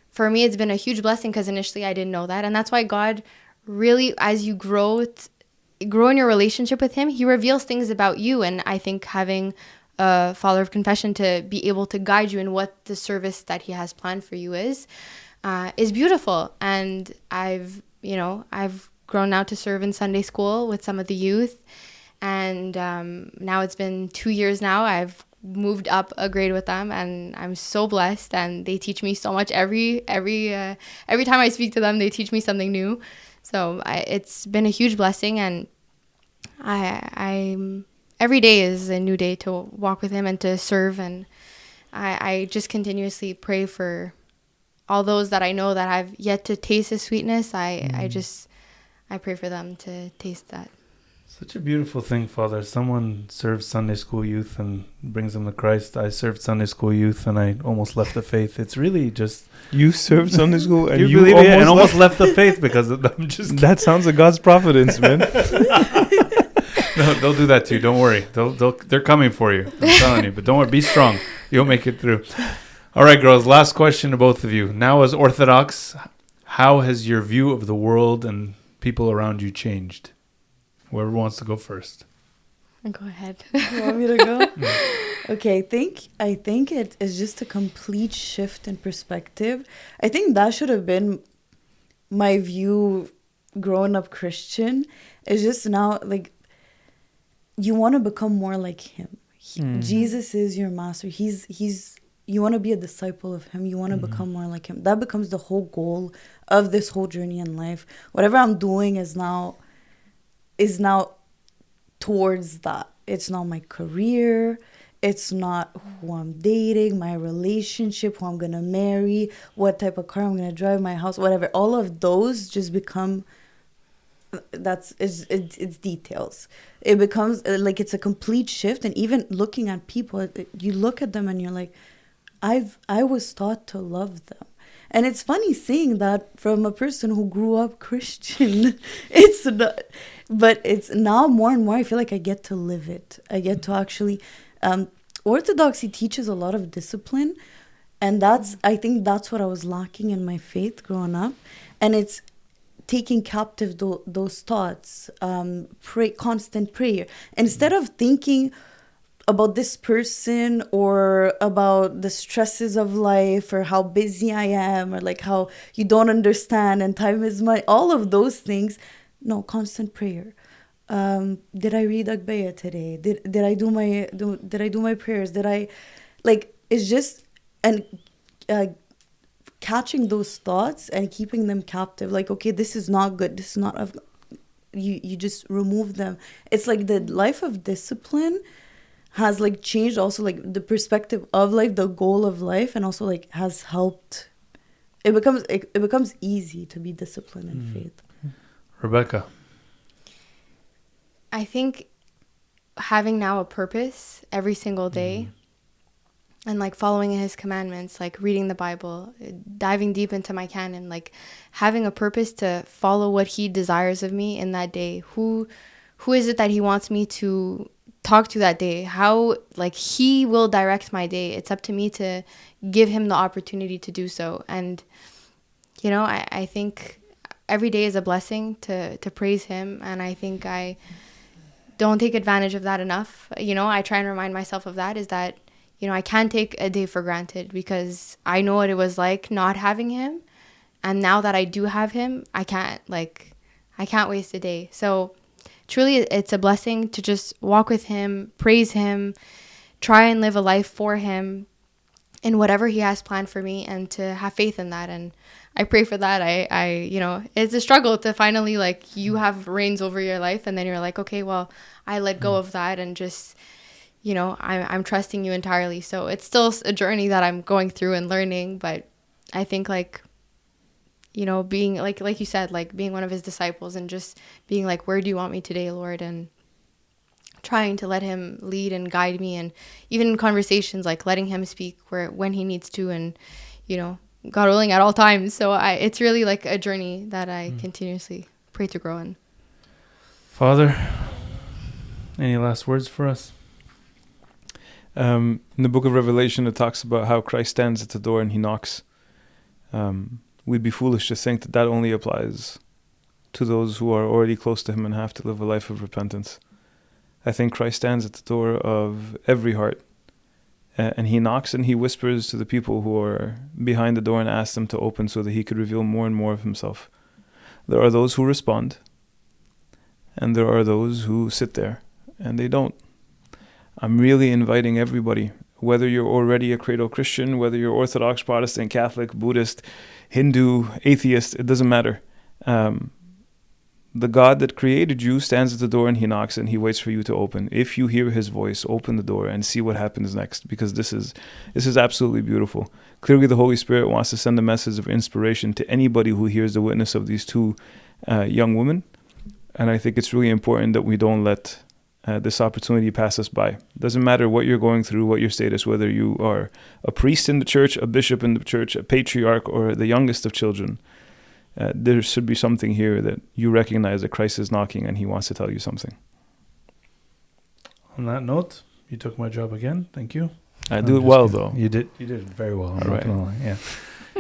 for me, it's been a huge blessing, because initially I didn't know that. And that's why God really, as you grow in your relationship with him, he reveals things about you. And I think having a father of confession to be able to guide you in what the service that he has planned for you is beautiful. And I've grown now to serve in Sunday school with some of the youth, and now it's been 2 years now. I've moved up a grade with them, and I'm so blessed, and they teach me so much. Every time I speak to them, they teach me something new. So it's been a huge blessing, and I'm every day is a new day to walk with him and to serve, and I just continuously pray for all those that I know that have yet to taste the sweetness. I pray for them to taste that. Such a beautiful thing, Father. Someone serves Sunday school youth and brings them to Christ. I served Sunday school youth and I almost left the faith. It's really just... You served Sunday school and you believe it? And almost left the faith because I'm just... That sounds like God's providence, man. No, they'll do that too. Don't worry. They're coming for you. I'm telling you. But don't worry. Be strong. You'll make it through. All right, girls. Last question to both of you. Now, as Orthodox, how has your view of the world and people around you changed? Whoever wants to go first. Go ahead. You want me to go? Okay, I think it is just a complete shift in perspective. I think that should have been my view growing up Christian. It's just now, like, you want to become more like him. Jesus is your master. You want to be a disciple of him. You want to become more like him. That becomes the whole goal of this whole journey in life. Whatever I'm doing is now towards that. It's not my career. It's not who I'm dating, my relationship, who I'm going to marry, what type of car I'm going to drive, my house, whatever. All of those just become, it's details. It becomes like it's a complete shift. And even looking at people, you look at them and you're like, I was taught to love them. And it's funny seeing that from a person who grew up Christian. It's not, but it's now more and more, I feel like I get to live it. I get to actually, Orthodoxy teaches a lot of discipline. And I think that's what I was lacking in my faith growing up. And it's taking captive those thoughts, constant prayer. Instead of thinking about this person or about the stresses of life or how busy I am or like how you don't understand and time is money, all of those things. No, constant prayer. Did I read Agbeya today? Did I do my prayers? It's just, and catching those thoughts and keeping them captive. Like, okay, this is not good. This is not, you just remove them. It's like the life of discipline has like changed also like the perspective of like the goal of life, and also like has helped. It becomes easy to be disciplined in faith. Rebecca. I think having now a purpose every single day and like following his commandments, like reading the Bible, diving deep into my canon, like having a purpose to follow what he desires of me in that day. Who is it that he wants me to talk to that day? How, like, he will direct my day. It's up to me to give him the opportunity to do so. And, you know, I think every day is a blessing to praise him. And I think I don't take advantage of that enough. You know, I try and remind myself of that, is that, you know, I can't take a day for granted, because I know what it was like not having him. And now that I do have him, I can't waste a day. So truly, it's a blessing to just walk with him, praise him, try and live a life for him in whatever he has planned for me, and to have faith in that. And I pray for that. I you know, it's a struggle to finally, like, you have reins over your life, and then you're like, okay, well, I let go of that and just, you know, I'm trusting you entirely. So it's still a journey that I'm going through and learning. But I think, like, you know, being like you said, like being one of his disciples and just being like, where do you want me today, Lord? And trying to let him lead and guide me, and even in conversations, like letting him speak when he needs to, and, you know, God willing, at all times. So it's really like a journey that I continuously pray to grow in. Father, any last words for us? In the book of Revelation, it talks about how Christ stands at the door and he knocks. We'd be foolish to think that only applies to those who are already close to him and have to live a life of repentance. I think Christ stands at the door of every heart, and he knocks and he whispers to the people who are behind the door and asks them to open so that he could reveal more and more of himself. There are those who respond, and there are those who sit there and they don't. I'm really inviting everybody, whether you're already a cradle Christian, whether you're Orthodox, Protestant, Catholic, Buddhist, Hindu, atheist, it doesn't matter. The God that created you stands at the door and he knocks and he waits for you to open. If you hear his voice, open the door and see what happens next, because this is absolutely beautiful. Clearly, the Holy Spirit wants to send a message of inspiration to anybody who hears the witness of these two young women. And I think it's really important that we don't let this opportunity pass us by. It doesn't matter what you're going through, what your status, whether you are a priest in the church, a bishop in the church, a patriarch, or the youngest of children. There should be something here that you recognize that Christ is knocking and he wants to tell you something. On that note, you took my job again. Thank you. I do it well, though. You did it very well. All right. Yeah.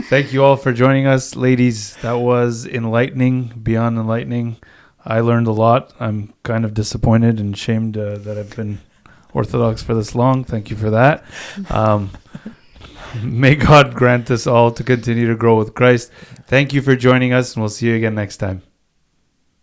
Thank you all for joining us, ladies. That was enlightening, beyond enlightening. I learned a lot. I'm kind of disappointed and ashamed that I've been Orthodox for this long. Thank you for that. May God grant us all to continue to grow with Christ. Thank you for joining us, and we'll see you again next time.